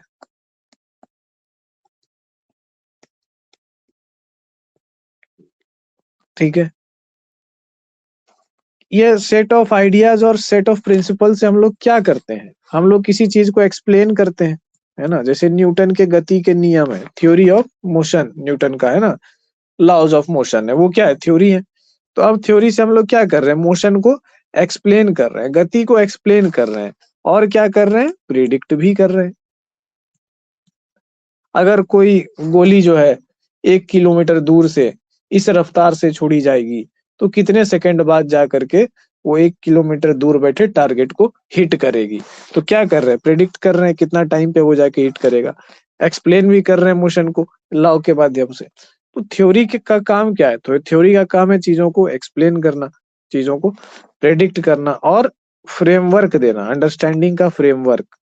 ठीक है। ये सेट ऑफ आइडियाज और सेट ऑफ प्रिंसिपल से हम लोग क्या करते हैं? हम लोग किसी चीज को एक्सप्लेन करते हैं, है ना। जैसे न्यूटन के गति के नियम है, थ्योरी ऑफ मोशन न्यूटन का है ना, लॉज ऑफ मोशन है, वो क्या है? थ्योरी है। तो अब थ्योरी से हम लोग क्या कर रहे हैं? मोशन को एक्सप्लेन कर रहे हैं, गति को एक्सप्लेन कर रहे हैं, और क्या कर रहे हैं? प्रिडिक्ट भी कर रहे हैं। अगर कोई गोली जो है 1 किलोमीटर दूर से इस रफ्तार से छोड़ी जाएगी, तो कितने सेकंड बाद जा करके वो 1 किलोमीटर दूर बैठे टारगेट को हिट करेगी? तो क्या कर रहे हैं? प्रेडिक्ट कर रहे हैं कितना टाइम पे वो जाके हिट करेगा। एक्सप्लेन भी कर रहे हैं मोशन को लॉ के माध्यम से। तो थ्योरी का काम क्या है? तो थ्योरी का काम है चीजों को एक्सप्लेन करना, चीजों को प्रेडिक्ट करना और फ्रेमवर्क देना, अंडरस्टैंडिंग का फ्रेमवर्क।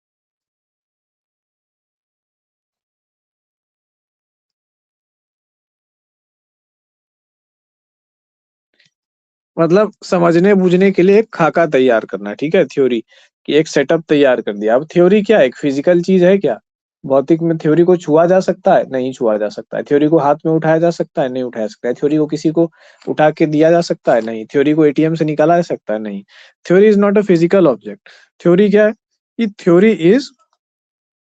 मतलब समझने बूझने के लिए एक खाका तैयार करना, ठीक है, थ्योरी की एक सेटअप तैयार कर दिया। अब थ्योरी क्या है, एक फिजिकल चीज है क्या? भौतिक में थ्योरी को छुआ जा सकता है? नहीं छुआ जा सकता है। थ्योरी को हाथ में उठाया जा सकता है? नहीं उठाया सकता है। थ्योरी को किसी को उठा के दिया जा सकता है? नहीं। थ्योरी को एटीएम से निकाला जा सकता है? नहीं। Theory is not a physical object. Theory क्या है कि theory is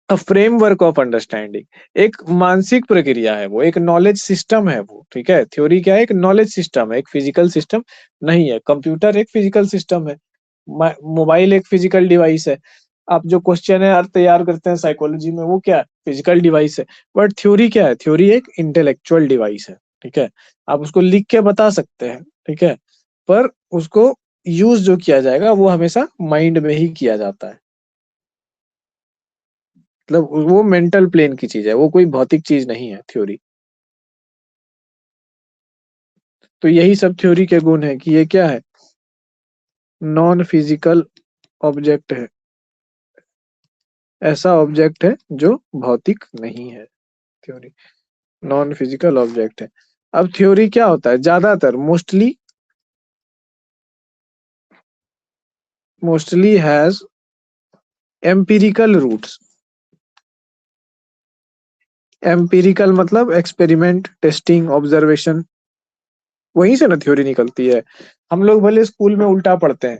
a framework of understanding, एक मानसिक प्रक्रिया है, वो एक नॉलेज सिस्टम है वो, ठीक है। थ्योरी क्या है, एक नॉलेज सिस्टम है, एक फिजिकल सिस्टम नहीं है। कंप्यूटर एक फिजिकल सिस्टम है, मोबाइल एक फिजिकल डिवाइस है। आप जो क्वेश्चन है तैयार करते हैं साइकोलॉजी में, वो क्या है, फिजिकल डिवाइस है। बट थ्योरी क्या है, थ्योरी एक इंटेलेक्चुअल डिवाइस है, ठीक है। आप उसको लिख के बता सकते हैं, ठीक है, पर उसको यूज जो किया जाएगा वो हमेशा माइंड में ही किया जाता है। मतलब वो मेंटल प्लेन की चीज है, वो कोई भौतिक चीज नहीं है थ्योरी। तो यही सब थ्योरी के गुण है कि ये क्या है, नॉन फिजिकल ऑब्जेक्ट है, ऐसा ऑब्जेक्ट है जो भौतिक नहीं है। थ्योरी नॉन फिजिकल ऑब्जेक्ट है। अब थ्योरी क्या होता है, ज्यादातर mostly has empirical roots. Empirical मतलब एक्सपेरिमेंट, टेस्टिंग, ऑब्जर्वेशन, वहीं से ना थ्योरी निकलती है। हम लोग भले स्कूल में उल्टा पढ़ते हैं,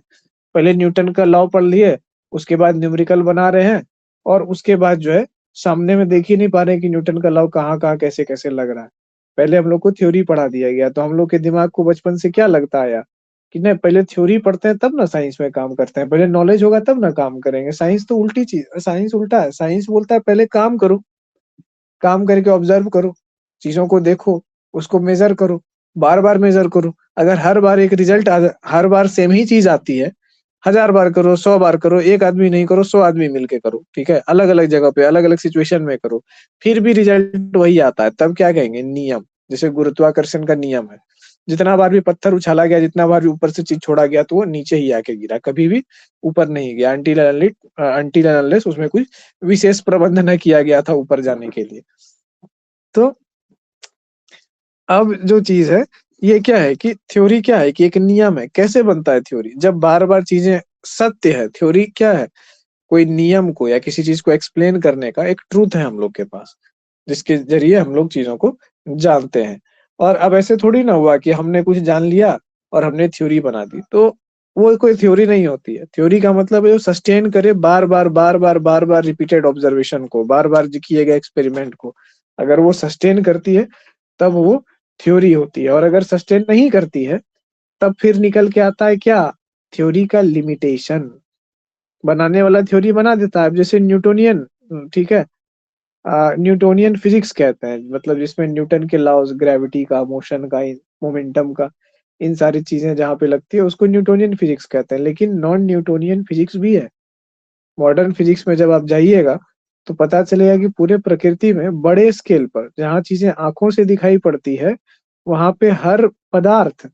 पहले न्यूटन का लॉ पढ़ लिए, उसके बाद न्यूमेरिकल बना रहे हैं, और उसके बाद जो है सामने में देख ही नहीं पा रहे कि न्यूटन का लॉ कहाँ कहाँ कैसे कैसे लग रहा है। पहले हम लोग को थ्योरी पढ़ा दिया गया, तो हम लोग के दिमाग को बचपन से क्या लगता आया कि नहीं, पहले थ्योरी पढ़ते हैं तब ना साइंस में काम करते हैं, पहले नॉलेज होगा तब ना काम करेंगे। साइंस तो उल्टी चीज, साइंस उल्टा है। साइंस बोलता है पहले काम करो, काम करके ऑब्जर्व करो, चीजों को देखो, उसको मेजर करो, बार बार मेजर करो। अगर हर बार एक रिजल्ट हर बार सेम ही चीज आती है, 1000 बार करो, 100 बार करो, एक आदमी नहीं करो, 100 आदमी मिलके करो, ठीक है, अलग अलग जगह पे अलग अलग सिचुएशन में करो, फिर भी रिजल्ट वही आता है, तब क्या कहेंगे, नियम। जैसे गुरुत्वाकर्षण का नियम है, जितना बार भी पत्थर उछाला गया, जितना बार भी ऊपर से चीज छोड़ा गया, तो वो नीचे ही आके गिरा, कभी भी ऊपर नहीं गया, अनटिल अनलेस उसमें कुछ विशेष प्रबंध न किया गया था ऊपर जाने के लिए। तो अब जो चीज है, ये क्या है कि थ्योरी क्या है कि एक नियम है। कैसे बनता है थ्योरी, जब बार बार चीजें सत्य है। थ्योरी क्या है, कोई नियम को या किसी चीज को एक्सप्लेन करने का एक ट्रूथ है हम लोग के पास, जिसके जरिए हम लोग चीजों को जानते हैं। और अब ऐसे थोड़ी ना हुआ कि हमने कुछ जान लिया और हमने थ्योरी बना दी, तो वो कोई थ्योरी नहीं होती है। थ्योरी का मतलब है जो सस्टेन करे बार बार रिपीटेड ऑब्जर्वेशन को, बार बार किए गए एक्सपेरिमेंट को। अगर वो सस्टेन करती है तब वो थ्योरी होती है, और अगर सस्टेन नहीं करती है तब फिर निकल के आता है क्या, थ्योरी का लिमिटेशन। बनाने वाला थ्योरी बना देता है, अब जैसे न्यूटोनियन, ठीक है, न्यूटोनियन फिजिक्स कहते हैं, मतलब जिसमें न्यूटन के लॉज, ग्रेविटी का, मोशन का, मोमेंटम का, इन सारी चीजें जहाँ पे लगती है उसको न्यूटोनियन फिजिक्स कहते हैं। लेकिन नॉन न्यूटोनियन फिजिक्स भी है। मॉडर्न फिजिक्स में जब आप जाइएगा तो पता चलेगा कि पूरे प्रकृति में बड़े स्केल पर जहाँ चीजें आंखों से दिखाई पड़ती है, वहां पे हर पदार्थ,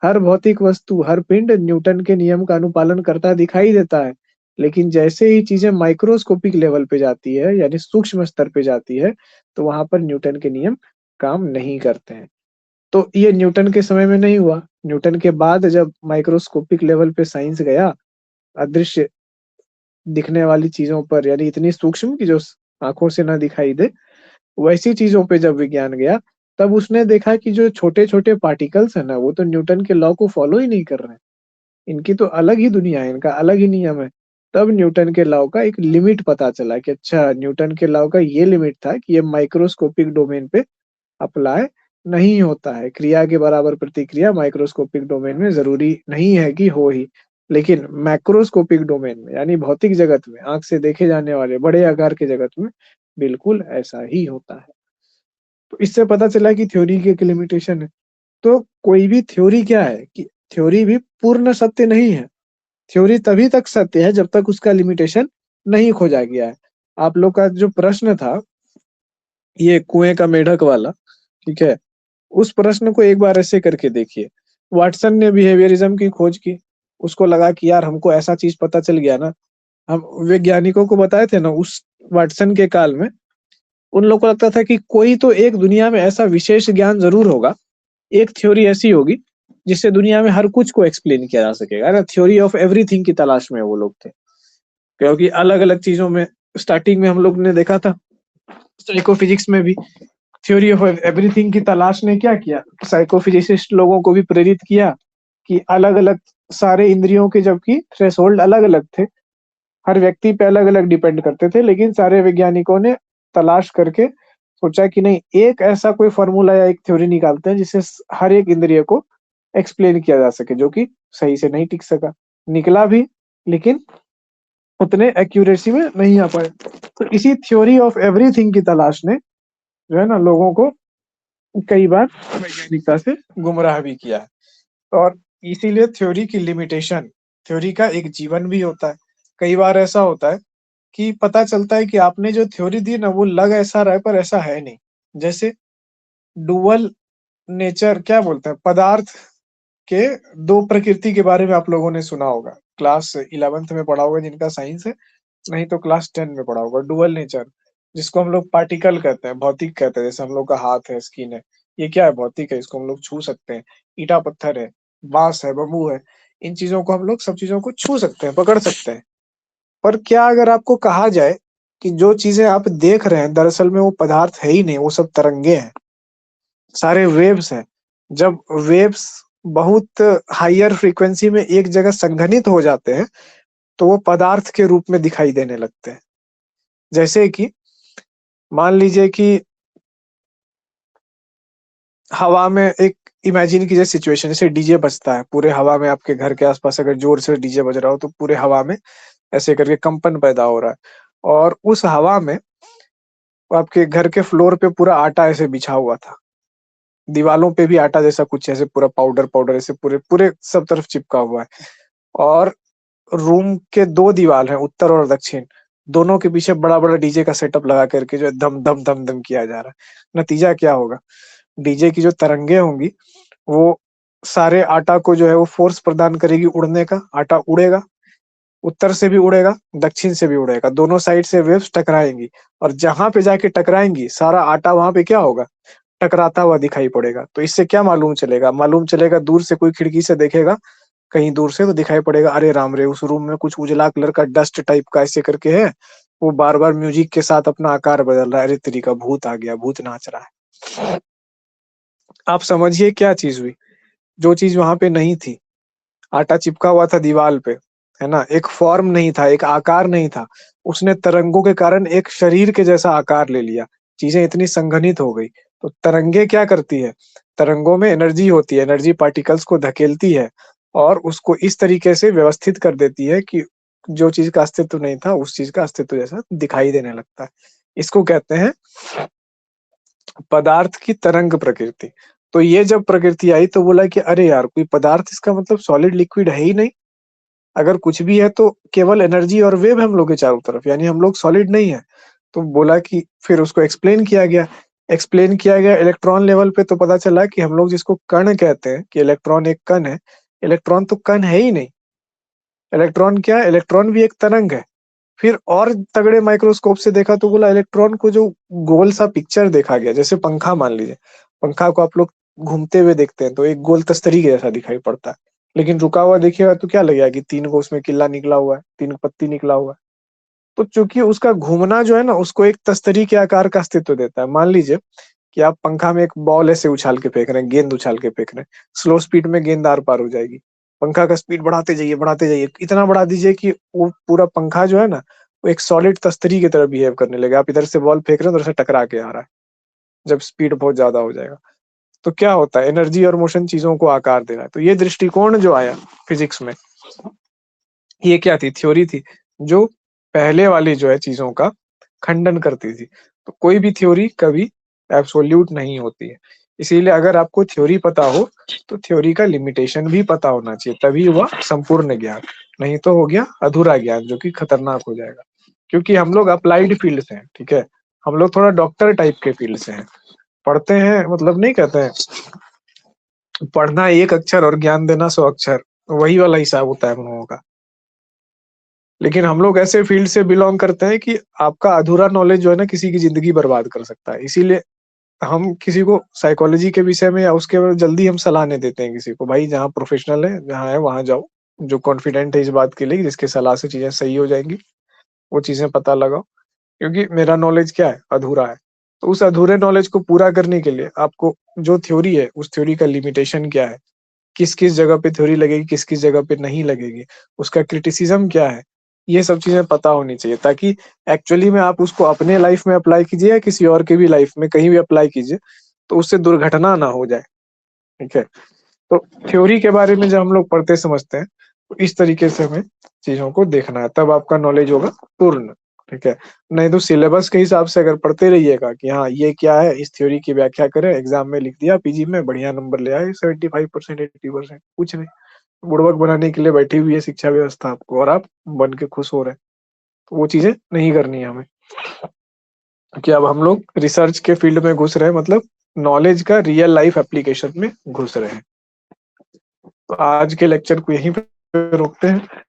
हर भौतिक वस्तु, हर पिंड न्यूटन के नियम का अनुपालन करता दिखाई देता है। लेकिन जैसे ही चीजें माइक्रोस्कोपिक लेवल पे जाती है, यानी सूक्ष्म स्तर पे जाती है, तो वहां पर न्यूटन के नियम काम नहीं करते हैं। तो ये न्यूटन के समय में नहीं हुआ। न्यूटन के बाद जब माइक्रोस्कोपिक लेवल पे साइंस गया, अदृश्य दिखने वाली चीजों पर, यानी इतनी सूक्ष्म कि जो आंखों से ना दिखाई दे, वैसी चीजों पे जब विज्ञान गया, तब उसने देखा कि जो छोटे छोटे पार्टिकल्स है ना, वो तो न्यूटन के लॉ को फॉलो ही नहीं कर रहे हैं। इनकी तो अलग ही दुनिया है, इनका अलग ही नियम है। तब न्यूटन के लॉ का एक लिमिट पता चला कि अच्छा, न्यूटन के लॉ का ये लिमिट था कि ये माइक्रोस्कोपिक डोमेन पे अप्लाई नहीं होता है। क्रिया के बराबर प्रतिक्रिया माइक्रोस्कोपिक डोमेन में जरूरी नहीं है कि हो ही, लेकिन मैक्रोस्कोपिक डोमेन में, यानी भौतिक जगत में, आंख से देखे जाने वाले बड़े आकार के जगत में, बिल्कुल ऐसा ही होता है। तो इससे पता चला कि थ्योरी की एक लिमिटेशन है। तो कोई भी थ्योरी क्या है कि थ्योरी भी पूर्ण सत्य नहीं है। थ्योरी तभी तक सत्य है जब तक उसका लिमिटेशन नहीं खोजा गया है। आप लोग का जो प्रश्न था, ये कुएं का मेढक वाला, ठीक है, उस प्रश्न को एक बार ऐसे करके देखिए। वाटसन ने बिहेवियरिज्म की खोज की, उसको लगा कि यार हमको ऐसा चीज पता चल गया ना, हम वैज्ञानिकों को बताए थे ना उस वाटसन के काल में, उन लोगों को लगता था कि कोई तो एक दुनिया में ऐसा विशेष ज्ञान जरूर होगा, एक थ्योरी ऐसी होगी जिससे दुनिया में हर कुछ को एक्सप्लेन किया जा सकेगा, है ना। थ्योरी ऑफ एवरीथिंग की तलाश में वो लोग थे, क्योंकि अलग अलग चीजों में स्टार्टिंग में हम लोग ने देखा था साइकोफिजिक्स में भी थ्योरी ऑफ एवरीथिंग की तलाश ने क्या किया, साइकोफिजिसिस्ट लोगों को भी प्रेरित किया कि अलग अलग सारे इंद्रियों के, जबकि थ्रेशोल्ड अलग अलग थे, हर व्यक्ति पे अलग अलग डिपेंड करते थे, लेकिन सारे वैज्ञानिकों ने तलाश करके सोचा कि नहीं, एक ऐसा कोई फॉर्मूला या एक थ्योरी निकालते हैं जिससे हर एक इंद्रिय को एक्सप्लेन किया जा सके, जो कि सही से नहीं टिक सका, निकला भी लेकिन उतने एक्यूरेसी में नहीं आ पाए। तो इसी थ्योरी ऑफ एवरीथिंग की तलाश ने जो है ना लोगों को कई बार वैज्ञानिकता से गुमराह भी किया है। और इसीलिए थ्योरी की लिमिटेशन, थ्योरी का एक जीवन भी होता है। कई बार ऐसा होता है कि पता चलता है कि आपने जो थ्योरी दी ना वो लग ऐसा रहा है पर ऐसा है नहीं। जैसे डुअल नेचर क्या बोलते हैं, पदार्थ के दो प्रकृति के बारे में आप लोगों ने सुना होगा, क्लास 11th में पढ़ा होगा जिनका साइंस है, नहीं तो क्लास 10 में पढ़ा होगा। डुअल नेचर, जिसको हम लोग पार्टिकल कहते हैं, भौतिक कहते हैं, जैसे हम लोग का हाथ है, स्किन है, ये क्या है, भौतिक है, इसको हम लोग छू सकते हैं। ईटा पत्थर है, बांस है, बम्बू है, इन चीजों को हम लोग, सब चीजों को छू सकते हैं, पकड़ सकते हैं। पर क्या अगर आपको कहा जाए कि जो चीजें आप देख रहे हैं दरअसल में वो पदार्थ है ही नहीं, वो सब तरंगे हैं, सारे वेव्स हैं। जब वेव्स बहुत हायर फ्रीक्वेंसी में एक जगह संघनित हो जाते हैं तो वो पदार्थ के रूप में दिखाई देने लगते हैं। जैसे कि मान लीजिए कि हवा में एक इमेजिन कीजिए सिचुएशन, जैसे डीजे बजता है पूरे हवा में, आपके घर के आसपास अगर जोर से डीजे बज रहा हो तो पूरे हवा में ऐसे करके कंपन पैदा हो रहा है, और उस हवा में आपके घर के फ्लोर पे पूरा आटा ऐसे बिछा हुआ था, दीवालों पे भी आटा जैसा कुछ ऐसे पूरा पाउडर पाउडर ऐसे पूरे पूरे सब तरफ चिपका हुआ है, और रूम के दो दीवार हैं, उत्तर और दक्षिण, दोनों के पीछे बड़ा बड़ा डीजे का सेटअप लगा करके जो है धम धम धम धम किया जा रहा है। नतीजा क्या होगा, डीजे की जो तरंगे होंगी वो सारे आटा को जो है वो फोर्स प्रदान करेगी उड़ने का, आटा उड़ेगा, उत्तर से भी उड़ेगा, दक्षिण से भी उड़ेगा, दोनों साइड से वेव्स टकराएंगी, और जहां पे जाके टकराएंगी सारा आटा वहां पे क्या होगा, टकराता हुआ दिखाई पड़ेगा। तो इससे क्या मालूम चलेगा, मालूम चलेगा दूर से कोई खिड़की से देखेगा कहीं दूर से तो दिखाई पड़ेगा, अरे राम रे उस रूम में कुछ उजला कलर का डस्ट टाइप का ऐसे करके है, वो बार बार म्यूजिक के साथ अपना आकार बदल रहा है, अरे तेरी का भूत आ गया, भूत नाच रहा है। आप समझिए क्या चीज हुई, जो चीज वहां पे नहीं थी, आटा चिपका हुआ था दीवार पे, है ना, एक फॉर्म नहीं था, एक आकार नहीं था, उसने तरंगों के कारण एक शरीर के जैसा आकार ले लिया, चीजें इतनी संघनित हो गई। तो तरंगे क्या करती है, तरंगों में एनर्जी होती है, एनर्जी पार्टिकल्स को धकेलती है और उसको इस तरीके से व्यवस्थित कर देती है कि जो चीज का अस्तित्व नहीं था उस चीज का अस्तित्व जैसा दिखाई देने लगता है। इसको कहते हैं पदार्थ की तरंग प्रकृति। तो ये जब प्रकृति आई तो बोला कि अरे यार कोई पदार्थ, इसका मतलब सॉलिड लिक्विड है ही नहीं, अगर कुछ भी है तो केवल एनर्जी और वेव हम लोग के चारों तरफ, यानी हम लोग सॉलिड नहीं है। तो बोला कि फिर उसको एक्सप्लेन किया गया, एक्सप्लेन किया गया इलेक्ट्रॉन लेवल पे, तो पता चला कि हम लोग जिसको कण कहते हैं कि इलेक्ट्रॉन एक कण है, इलेक्ट्रॉन तो कण है ही नहीं, इलेक्ट्रॉन क्या है, इलेक्ट्रॉन भी एक तरंग है। फिर और तगड़े माइक्रोस्कोप से देखा तो बोला इलेक्ट्रॉन को जो गोल सा पिक्चर देखा गया, जैसे पंखा मान लीजिए, पंखा को आप लोग घूमते हुए देखते हैं तो एक गोल तस्तरी के जैसा दिखाई पड़ता है, लेकिन रुका हुआ देखिएगा तो क्या लगेगा कि तीन को उसमें किल्ला निकला हुआ है, तीन पत्ती निकला हुआ है। तो चूंकि उसका घूमना जो है ना उसको एक तस्तरी के आकार का अस्तित्व देता है। मान लीजिए कि आप पंखा में एक बॉल ऐसे उछाल के फेंक रहे हैं, गेंद उछाल के फेंक रहे हैं, स्लो स्पीड में गेंद आर पार हो जाएगी, पंखा का स्पीड बढ़ाते जाइए, इतना बढ़ा दीजिए कि वो पूरा पंखा जो है ना वो एक सॉलिड तस्तरी की तरह बिहेव करने लगे। आप इधर से बॉल फेंक रहे हैं, उधर से टकरा के आ रहा है, जब स्पीड बहुत ज्यादा हो जाएगा तो क्या होता है, एनर्जी और मोशन चीजों को आकार दे रहा है। तो ये दृष्टिकोण जो आया फिजिक्स में, ये क्या थी, थ्योरी थी, जो पहले वाली जो है चीजों का खंडन करती थी। तो कोई भी थ्योरी कभी एब्सोल्यूट नहीं होती है, इसीलिए अगर आपको थ्योरी पता हो तो थ्योरी का लिमिटेशन भी पता होना चाहिए, तभी हुआ संपूर्ण ज्ञान, नहीं तो हो गया अधूरा ज्ञान जो कि खतरनाक हो जाएगा। क्योंकि हम लोग अप्लाइड फील्ड से हैं, ठीक है, हम लोग थोड़ा डॉक्टर टाइप के फील्ड से हैं, पढ़ते हैं, मतलब नहीं कहते हैं पढ़ना एक अक्षर और ज्ञान देना 100 अक्षर, वही वाला हिसाब होता है हम लोगों का। लेकिन हम लोग ऐसे फील्ड से बिलोंग करते हैं कि आपका अधूरा नॉलेज जो है ना किसी की जिंदगी बर्बाद कर सकता है। इसीलिए हम किसी को साइकोलॉजी के विषय में या उसके बारे में जल्दी हम सलाह नहीं देते हैं किसी को। भाई जहाँ प्रोफेशनल है, जहाँ है वहां जाओ, जो कॉन्फिडेंट है इस बात के लिए, जिसके सलाह से चीजें सही हो जाएंगी, वो चीजें पता लगाओ। क्योंकि मेरा नॉलेज क्या है, अधूरा है। तो उस अधूरे नॉलेज को पूरा करने के लिए आपको जो थ्योरी है, उस थ्योरी का लिमिटेशन क्या है, किस किस जगह पे थ्योरी लगेगी, किस किस जगह पे नहीं लगेगी, उसका क्रिटिसिज्म क्या है, ये सब चीजें पता होनी चाहिए, ताकि एक्चुअली में आप उसको अपने लाइफ में अप्लाई कीजिए या किसी और के भी लाइफ में कहीं भी अप्लाई कीजिए, तो उससे दुर्घटना ना हो जाए। ठीक है। तो थ्योरी के बारे में जब हम लोग पढ़ते समझते हैं, तो इस तरीके से हमें चीजों को देखना है, तब आपका नॉलेज होगा पूर्ण। ठीक है। नहीं तो सिलेबस के हिसाब से अगर पढ़ते रहिएगा कि हाँ ये क्या है, इस थ्योरी की व्याख्या करें, एग्जाम में लिख दिया, पीजी में बढ़िया नंबर ले आए 75% 80%, कुछ नहीं, बुड़बक बनाने के लिए बैठी हुई है शिक्षा व्यवस्था आपको, और आप बन के खुश हो रहे हैं। तो वो चीजें नहीं करनी है हमें। कि अब हम लोग रिसर्च के फील्ड में घुस रहे हैं, मतलब नॉलेज का रियल लाइफ एप्लीकेशन में घुस रहे हैं। तो आज के लेक्चर को यहीं पे रोकते हैं।